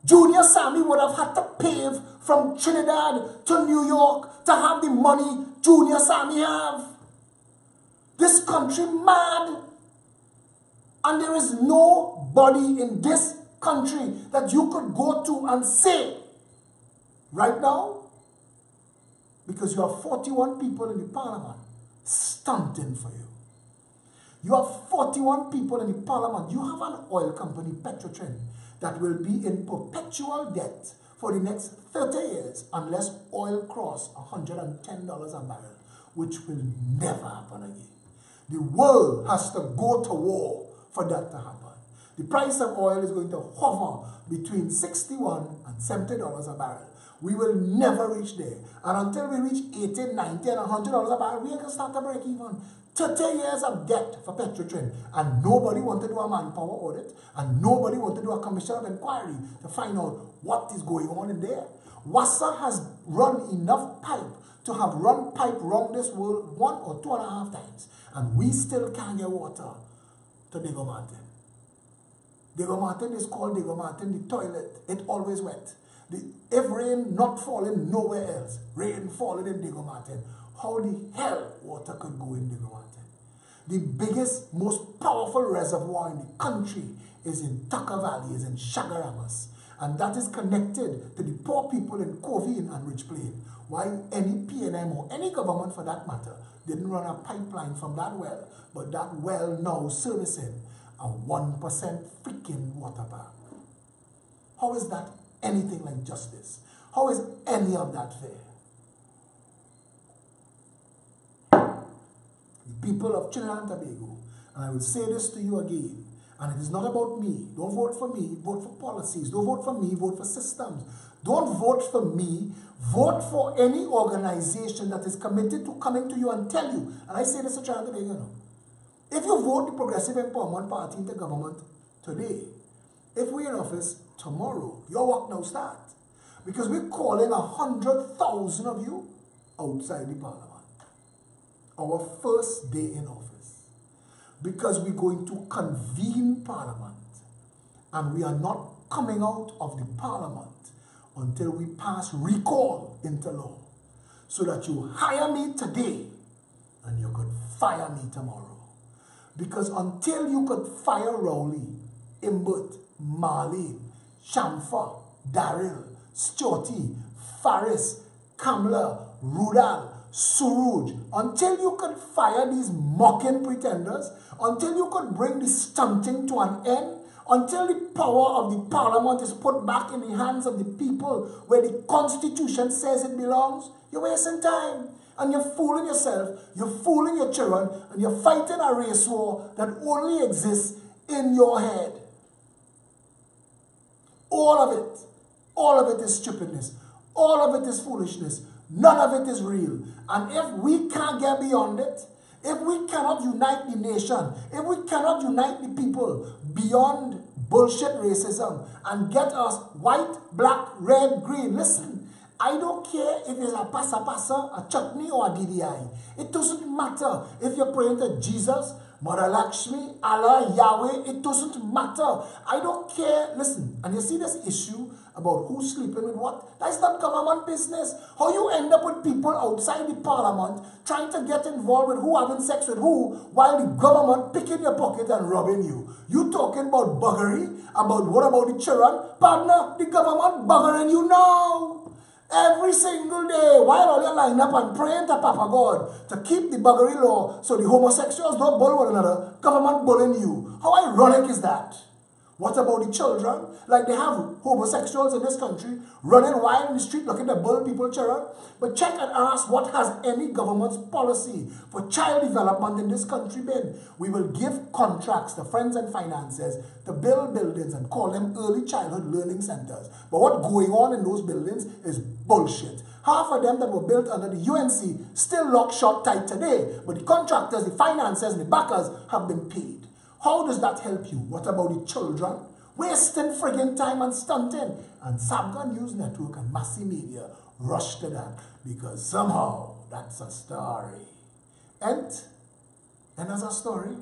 Junior Sammy would have had to pave from Trinidad to New York to have the money Junior Sammy have. This country mad. And there is nobody in this country that you could go to and say, right now, because you have 41 people in the parliament stunting for you. You have 41 people in the parliament. You have an oil company, Petrotrin, that will be in perpetual debt for the next 30 years unless oil cross $110 a barrel, which will never happen again. The world has to go to war for that to happen. The price of oil is going to hover between $61 and $70 a barrel. We will never reach there. And until we reach $80, $90, and $100 a barrel, we ain't gonna start to break even. 30 years of debt for Petrotrin, and nobody wanted to do a manpower audit, and nobody wanted to do a commission of inquiry to find out what is going on in there. Wassa has run enough pipe to have run pipe around this world 1 or 2.5 times, and we still can't get water to Diego Martin. Diego Martin is called Diego Martin, the toilet. It always wet. If rain not falling nowhere else, rain falling in Diego Martin, how the hell water could go in Diego Martin? The biggest, most powerful reservoir in the country is in Tucker Valley, is in Chagaramas. And that is connected to the poor people in Covine and Rich Plain. Why any PNM or any government for that matter didn't run a pipeline from that well, but that well now servicing a 1% freaking water park. How is that anything like justice? How is any of that fair? The people of Trinidad and Tobago, and I will say this to you again, And it is not about me. Don't vote for me, vote for policies. Don't vote for me, vote for systems. Don't vote for me, vote for any organization that is committed to coming to you and tell you. And I say this to China today, you know. If you vote the Progressive Empowerment Party into government today, if we're in office tomorrow, your work now starts. Because we're calling 100,000 of you outside the parliament. Our first day in office. Because we're going to convene parliament. And we are not coming out of the parliament until we pass recall into law. So that you hire me today and you could fire me tomorrow. Because until you could fire Rowley, Imbert, Marley, Shamfa, Daryl, Stuarty, Faris, Kamla, Rudal, Suruj, until you could fire these mocking pretenders, until you could bring the stunting to an end, until the power of the parliament is put back in the hands of the people where the constitution says it belongs, you're wasting time. And you're fooling yourself, you're fooling your children, and you're fighting a race war that only exists in your head. All of it is stupidness. All of it is foolishness. None of it is real. And if we can't get beyond it, if we cannot unite the nation, if we cannot unite the people beyond bullshit racism and get us white, black, red, green, listen, I don't care if it's a pasa, a chutney, or a DDI. It doesn't matter if you're praying to Jesus, Mother Lakshmi, Allah, Yahweh. It doesn't matter. I don't care. Listen, and you see this issue about who's sleeping with what? That's not government business. How you end up with people outside the parliament trying to get involved with who having sex with who while the government picking your pocket and robbing you. You talking about buggery? About what about the children? Partner, the government buggering you now. Every single day, while all you line up and praying to Papa God to keep the buggery law so the homosexuals don't bull one another, government bullying you. How ironic is that? What about the children? Like they have homosexuals in this country running wild in the street looking to bull people children. But check and ask, what has any government's policy for child development in this country been? We will give contracts to Friends and Finances to build buildings and call them early childhood learning centers. But what's going on in those buildings is bullshit. Half of them that were built under the UNC still locked shut tight today. But the contractors, the financiers, and the backers have been paid. How does that help you? What about the children? Wasting friggin' time and stunting. And Sabga News Network and Massy Media rush to that because somehow that's a story. And as a story,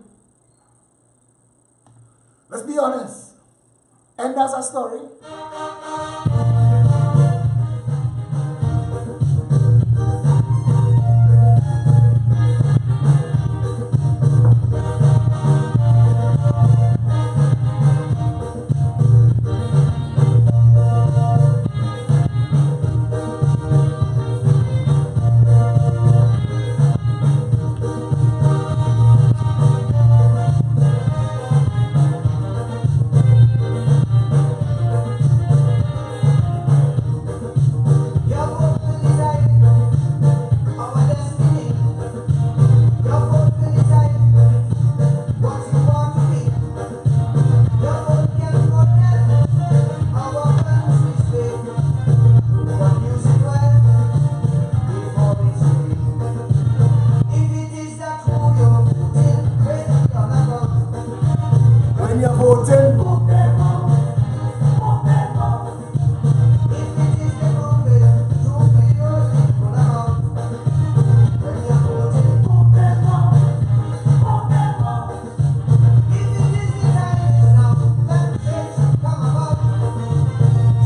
let's be honest. And as a story,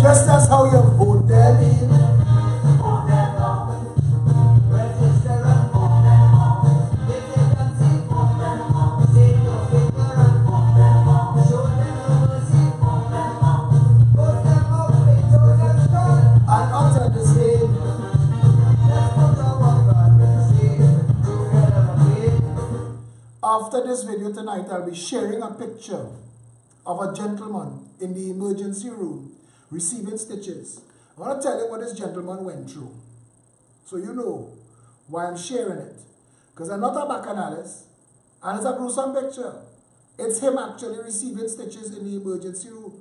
just as how you vote them in. And utter the same. After this video tonight, I'll be sharing a picture of a gentleman in the emergency room receiving stitches. I want to tell you what this gentleman went through, so you know why I'm sharing it. Because I'm not a bacchanalist, and it's a gruesome picture. It's him actually receiving stitches in the emergency room.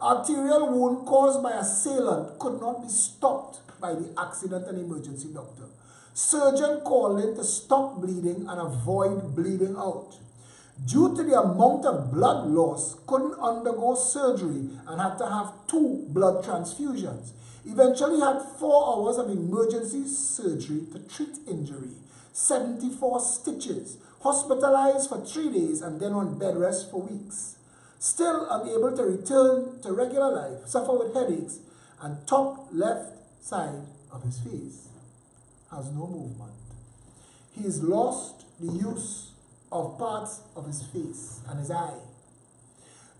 Arterial wound caused by assailant could not be stopped by the accident and emergency doctor. Surgeon called in to stop bleeding and avoid bleeding out. Due to the amount of blood loss, couldn't undergo surgery and had to have 2 blood transfusions. Eventually had 4 hours of emergency surgery to treat injury. 74 stitches. Hospitalized for 3 days and then on bed rest for weeks. Still unable to return to regular life, suffer with headaches, and top left side of his face has no movement. He has lost the use of parts of his face and his eye.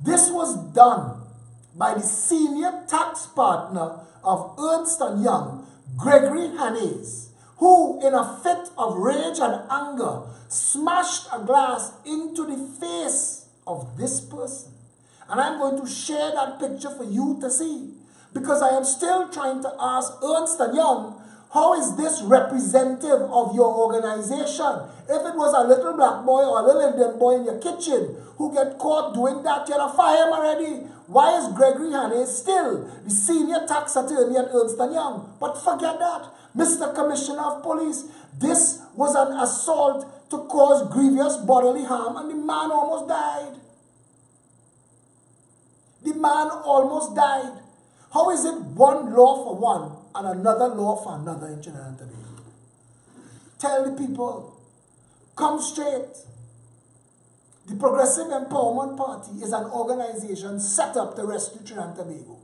This was done by the senior tax partner of Ernst & Young, Gregory Hannes, who in a fit of rage and anger smashed a glass into the face of this person. And I'm going to share that picture for you to see, because I am still trying to ask Ernst & Young, how is this representative of your organization? If it was a little black boy or a little Indian boy in your kitchen who get caught doing that, you'd have fired him already. Why is Gregory Hannes still the senior tax attorney at Ernst & Young? But forget that. Mr. Commissioner of Police, this was an assault to cause grievous bodily harm, and the man almost died. The man almost died. How is it one law for one and another law for another in Trinidad and Tobago? Tell the people, come straight. The Progressive Empowerment Party is an organization set up to rescue Trinidad and Tobago.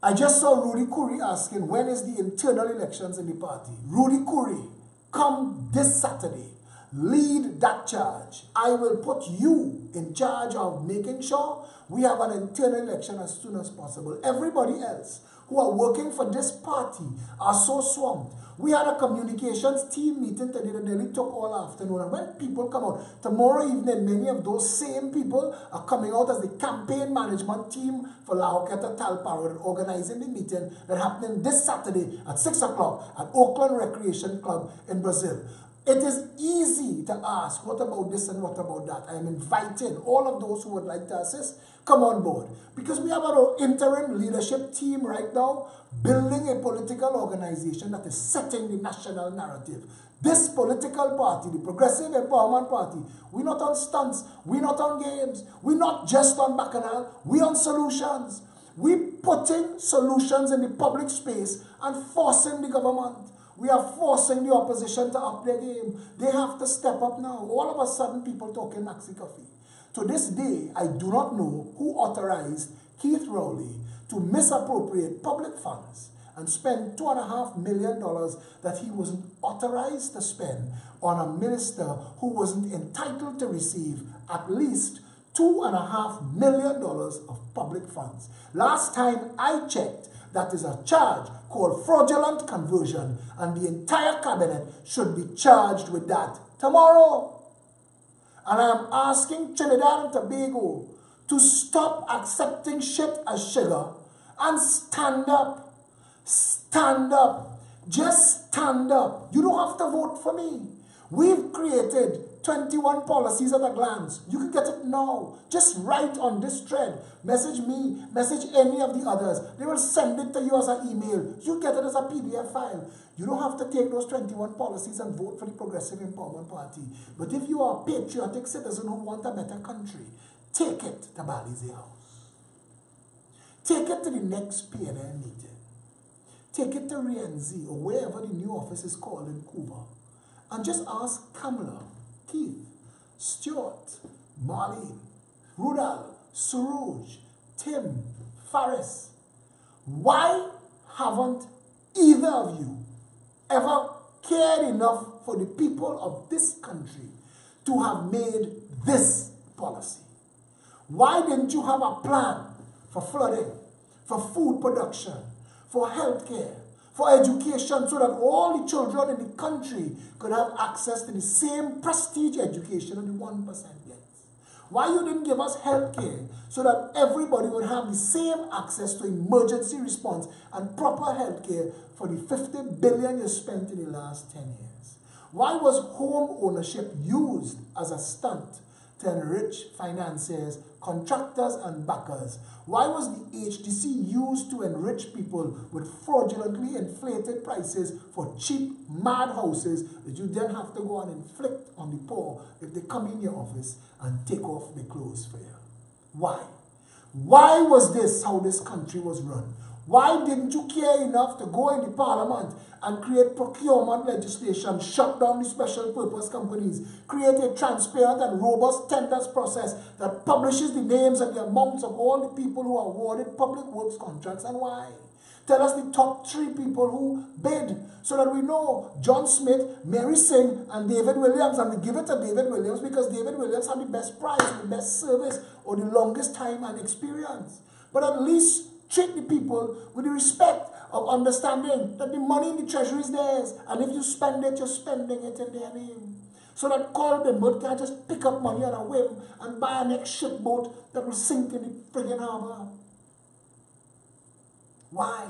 I just saw Rudy Curry asking, when is the internal elections in the party? Rudy Curry, come this Saturday. Lead that charge. I will put you in charge of making sure we have an internal election as soon as possible. Everybody else who are working for this party are so swamped. We had a communications team meeting today that nearly took all afternoon. And when people come out, tomorrow evening, many of those same people are coming out as the campaign management team for La Hoqueta Talpa and organizing the meeting that happening this Saturday at 6 o'clock at Oakland Recreation Club in Brazil. It is easy to ask, what about this and what about that? I am inviting all of those who would like to assist, come on board. Because we have our interim leadership team right now building a political organization that is setting the national narrative. This political party, the Progressive Empowerment Party, we're not on stunts, we're not on games, we're not just on bacchanal, we're on solutions. We're putting solutions in the public space and forcing the government. We are forcing the opposition to up their game. They have to step up now. All of a sudden, people talking maxi coffee. To this day, I do not know who authorized Keith Rowley to misappropriate public funds and spend $2.5 million that he wasn't authorized to spend on a minister who wasn't entitled to receive at least $2.5 million of public funds. Last time I checked, that is a charge called fraudulent conversion, and the entire cabinet should be charged with that tomorrow. And I am asking Trinidad and Tobago to stop accepting shit as sugar and stand up. Stand up. Just stand up. You don't have to vote for me. We've created 21 policies at a glance. You can get it now. Just write on this thread. Message me. Message any of the others. They will send it to you as an email. You get it as a PDF file. You don't have to take those 21 policies and vote for the Progressive Empowerment Party. But if you are a patriotic citizen who want a better country, take it to Balize House. Take it to the next PNL meeting. Take it to Rienzi or wherever the new office is called in Cuba. And just ask Kamala, Keith, Stuart, Marlene, Rudal, Suruj, Tim, Faris, why haven't either of you ever cared enough for the people of this country to have made this policy? Why didn't you have a plan for flooding, for food production, for healthcare, for education, so that all the children in the country could have access to the same prestige education that the 1% gets? Why you didn't give us healthcare so that everybody would have the same access to emergency response and proper healthcare for the $50 billion you spent in the last 10 years? Why was home ownership used as a stunt to enrich financiers, contractors, and backers? Why was the HDC used to enrich people with fraudulently inflated prices for cheap, mad houses that you then have to go and inflict on the poor if they come in your office and take off their clothes for you? Why? Why was this how this country was run? Why didn't you care enough to go in the parliament and create procurement legislation, shut down the special purpose companies, create a transparent and robust tenders process that publishes the names and the amounts of all the people who are awarded public works contracts, and why? Tell us the top 3 people who bid so that we know John Smith, Mary Singh, and David Williams, and we give it to David Williams because David Williams had the best price, the best service, or the longest time and experience. But at least treat the people with the respect of understanding that the money in the treasury is theirs, and if you spend it, you're spending it in their name. So that Carl Bimbo can't just pick up money on a whim and buy a next shipboat that will sink in the friggin' harbor. Why?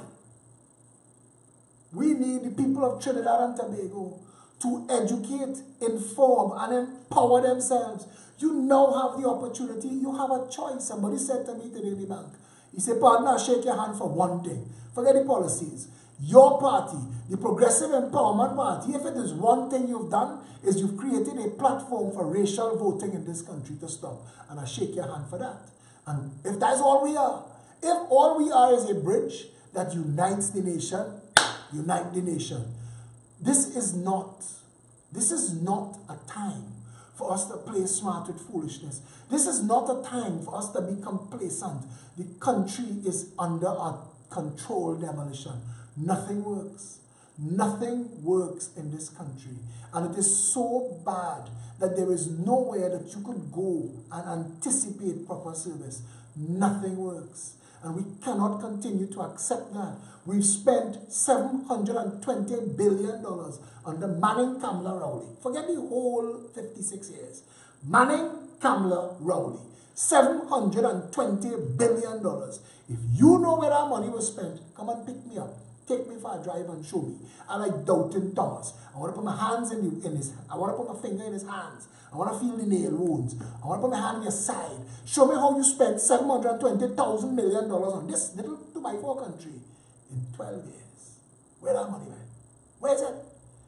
We need the people of Trinidad and Tobago to educate, inform, and empower themselves. You now have the opportunity. You have a choice. Somebody said to me today in the bank, he said, partner, I'll shake your hand for one thing. Forget the policies. Your party, the Progressive Empowerment Party, if it is one thing you've done, is you've created a platform for racial voting in this country to stop. And I shake your hand for that. And if that's all we are, if all we are is a bridge that unites the nation, unite the nation. This is not a time for us to play smart with foolishness. This is not a time for us to be complacent. The country is under a controlled demolition. Nothing works. Nothing works in this country. And it is so bad that there is nowhere that you could go and anticipate proper service. Nothing works. And we cannot continue to accept that. We've spent $720 billion on the Manning, Kamla, Rowley. Forget the whole 56 years. Manning, Kamla, Rowley. $720 billion. If you know where our money was spent, come and pick me up. Take me for a drive and show me. I like Doubting Thomas. I want to put my hands in his. I want to put my finger in his hands. I want to feel the nail wounds. I want to put my hand on your side. Show me how you spent $720,000 million on this little 2x4 country in 12 years. Where our money went? Where is it?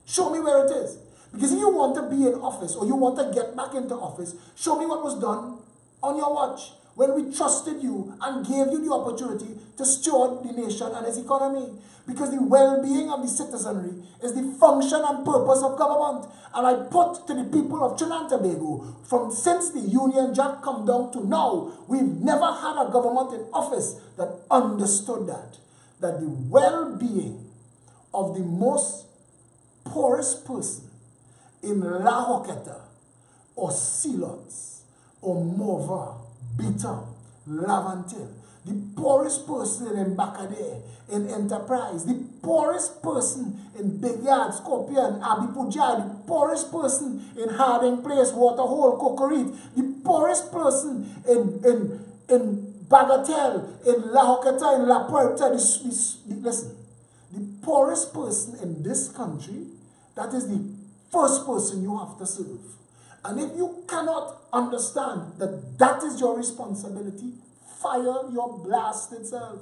Show me where it is. Because if you want to be in office or you want to get back into office, show me what was done on your watch when we trusted you and gave you the opportunity to steward the nation and its economy. Because the well-being of the citizenry is the function and purpose of government. And I put to the people of Trinidad and Tobago, from since the Union Jack come down to now, we've never had a government in office that understood that the well-being of the most poorest person in La Hoqueta or Silots or Mova, Bitam, Lavantil, the poorest person in Bakade, in Enterprise, the poorest person in Big Yard, Scorpion, Abbey Puja, the poorest person in Harding Place, Waterhole, Cocorite, the poorest person in Bagatelle, in La Hoqueta, in La Puerta, listen, the poorest person in this country, that is the first person you have to serve. And if you cannot understand that that is your responsibility, fire your blasted self.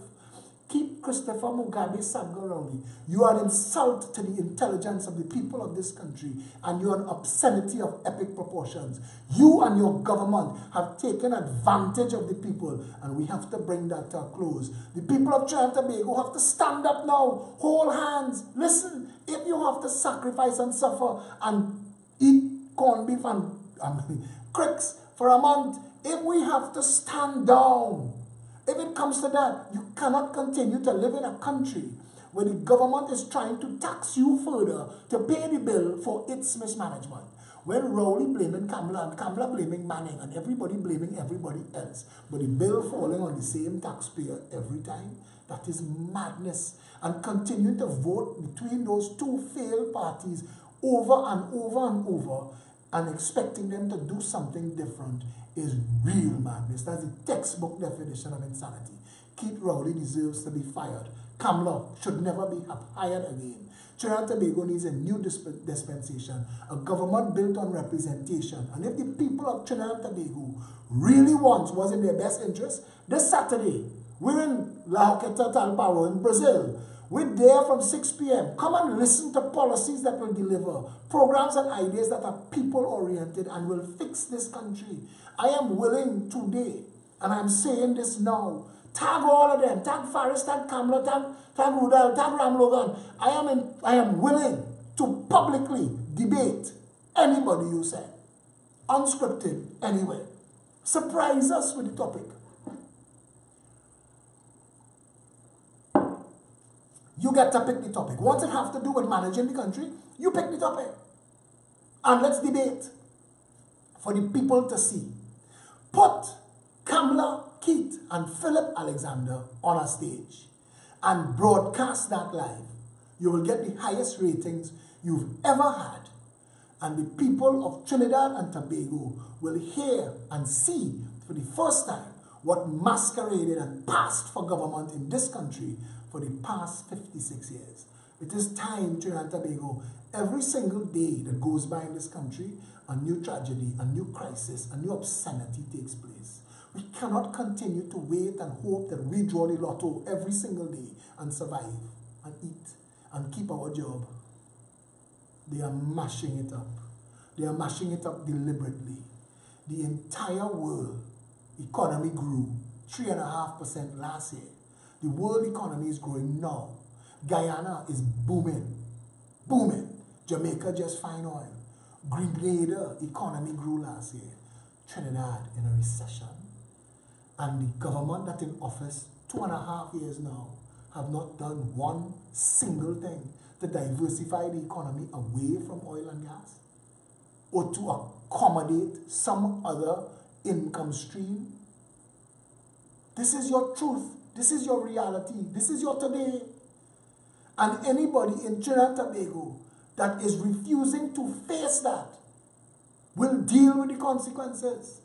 Keep Christopher Mugabe Sabgarowli. You are an insult to the intelligence of the people of this country, and you are an obscenity of epic proportions. You and your government have taken advantage of the people, and we have to bring that to a close. The people of Trinidad and Tobago have to stand up now, hold hands. Listen, if you have to sacrifice and suffer and eat corned beef and cricks for a month, if we have to stand down, if it comes to that, you cannot continue to live in a country where the government is trying to tax you further to pay the bill for its mismanagement. When Rowley blaming Kamla and Kamla blaming Manning and everybody blaming everybody else, but the bill falling on the same taxpayer every time, that is madness. And continue to vote between those two failed parties over and over and over, and expecting them to do something different is real madness. That's the textbook definition of insanity. Keith Rowley deserves to be fired. Kamla should never be hired again. Trinidad and Tobago needs a new dispensation, a government built on representation. And if the people of Trinidad and Tobago really was in their best interest, this Saturday, we're in La Horquetta Talparo in Brazil. We're there from 6 p.m. Come and listen to policies that will deliver, programs and ideas that are people-oriented and will fix this country. I am willing today, and I'm saying this now, tag all of them, tag Faris, tag Kamla, tag Rudel, tag Ram Logan. I am willing to publicly debate anybody you say, unscripted anyway. Surprise us with the topic. You get to pick the topic. Once it has to do with managing the country, you pick the topic. And let's debate for the people to see. Put Kamala, Keith, and Philip Alexander on a stage and broadcast that live. You will get the highest ratings you've ever had. And the people of Trinidad and Tobago will hear and see for the first time what masqueraded and passed for government in this country for the past 56 years. It is time, Trinidad and Tobago, every single day that goes by in this country, a new tragedy, a new crisis, a new obscenity takes place. We cannot continue to wait and hope that we draw the lotto every single day and survive and eat and keep our job. They are mashing it up. They are mashing it up deliberately. The entire world economy grew 3.5% last year. The world economy is growing now. Guyana is booming. Booming. Jamaica just fine oil. Grenada economy grew last year. Trinidad in a recession. And the government that in office 2.5 years now have not done one single thing to diversify the economy away from oil and gas or to accommodate some other income stream. This is your truth. This is your reality. This is your today. And anybody in Trinidad and Tobago that is refusing to face that will deal with the consequences.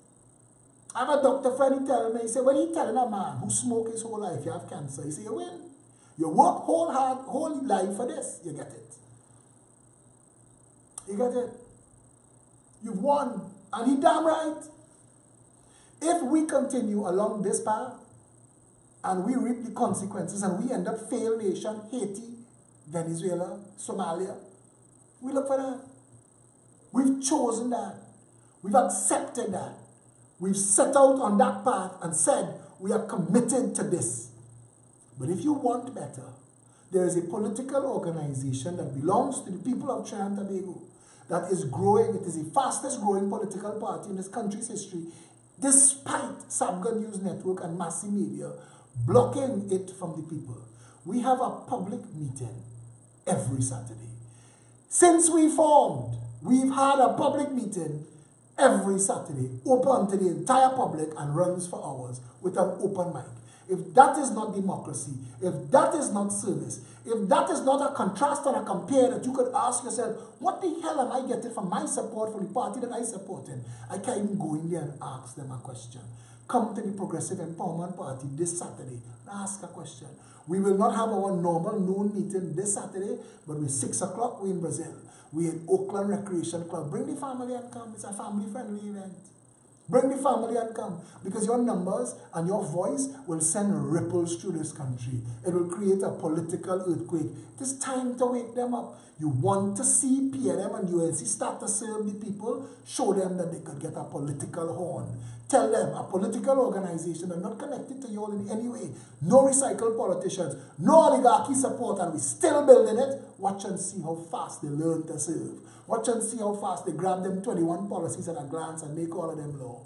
I have a doctor friend, he telling me, he said, when he telling a man who smoked his whole life, you have cancer, he said, you win. You work whole life for this, you get it. You get it. You've won. And he damn right. If we continue along this path, and we reap the consequences, and we end up failed nation, Haiti, Venezuela, Somalia, we look for that. We've chosen that. We've accepted that. We've set out on that path and said, we are committed to this. But if you want better, there is a political organization that belongs to the people of Trinidad and Tobago that is growing. It is the fastest growing political party in this country's history, despite Sabga News Network and massive media blocking it from the people. We have a public meeting every Saturday. Since we formed, we've had a public meeting every Saturday, open to the entire public and runs for hours with an open mic. If that is not democracy, if that is not service, if that is not a contrast and a compare that you could ask yourself, what the hell am I getting from my support for the party that I support in? I can't even go in there and ask them a question. Come to the Progressive Empowerment Party this Saturday and ask a question. We will not have our normal noon meeting this Saturday, but we're 6 o'clock, we're in Brazil. We're in Oakland Recreation Club. Bring the family and come. It's a family-friendly event. Bring the family and come, because your numbers and your voice will send ripples through this country. It will create a political earthquake. It is time to wake them up. You want to see PLM and UNC start to serve the people? Show them that they could get a political horn. Tell them, a political organization that's not connected to you all in any way. No recycled politicians, no oligarchy support, and we're still building it. Watch and see how fast they learn to serve. Watch and see how fast they grab them 21 policies at a glance and make all of them law.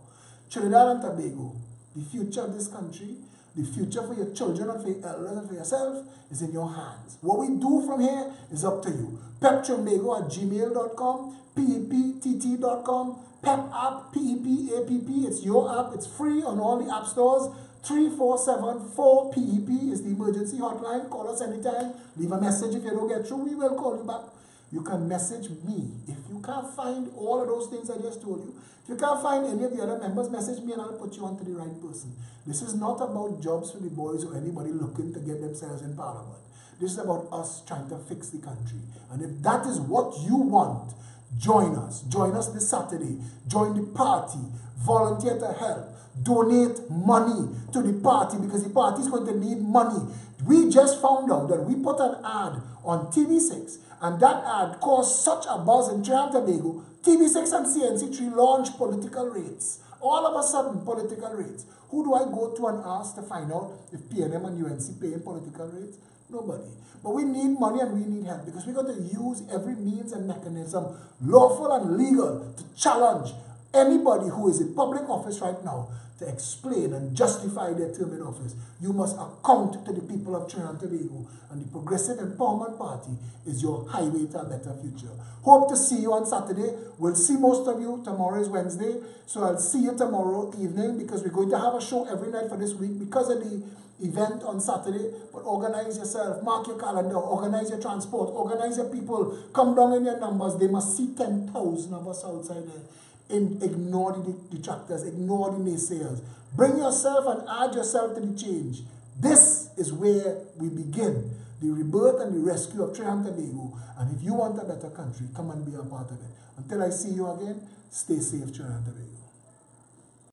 Trinidad and Tobago, the future of this country, the future for your children and for your elders and for yourself is in your hands. What we do from here is up to you. peptrimbago@gmail.com, peptt.com, Pep app, PEP, it's your app, it's free on all the app stores. 347-4PEP is the emergency hotline. Call us anytime. Leave a message. If you don't get through, we will call you back. You can message me. If you can't find all of those things I just told you, if you can't find any of the other members, message me and I'll put you on to the right person. This is not about jobs for the boys or anybody looking to get themselves in Parliament. This is about us trying to fix the country. And if that is what you want, join us. Join us this Saturday. Join the party. Volunteer to help. Donate money to the party because the party is going to need money. We just found out that we put an ad on TV6 and that ad caused such a buzz in Trinidad and Tobago. TV6 and CNC3 launched political rates. All of a sudden, political rates. Who do I go to and ask to find out if PNM and UNC paying political rates? Nobody. But we need money and we need help because we're going to use every means and mechanism, lawful and legal, to challenge anybody who is in public office right now to explain and justify their term in office. You must account to the people of Trinidad and Tobago, and the Progressive Empowerment Party is your highway to a better future. Hope to see you on Saturday. We'll see most of you. Tomorrow is Wednesday, so I'll see you tomorrow evening because we're going to have a show every night for this week because of the event on Saturday. But organize yourself, mark your calendar, organize your transport, organize your people, come down in your numbers. They must see 10,000 of us outside there. Ignore the detractors, ignore the naysayers. Bring yourself and add yourself to the change. This is where we begin the rebirth and the rescue of Trinidad and Tobago. And if you want a better country, come and be a part of it. Until I see you again, stay safe, Trinidad and Tobago.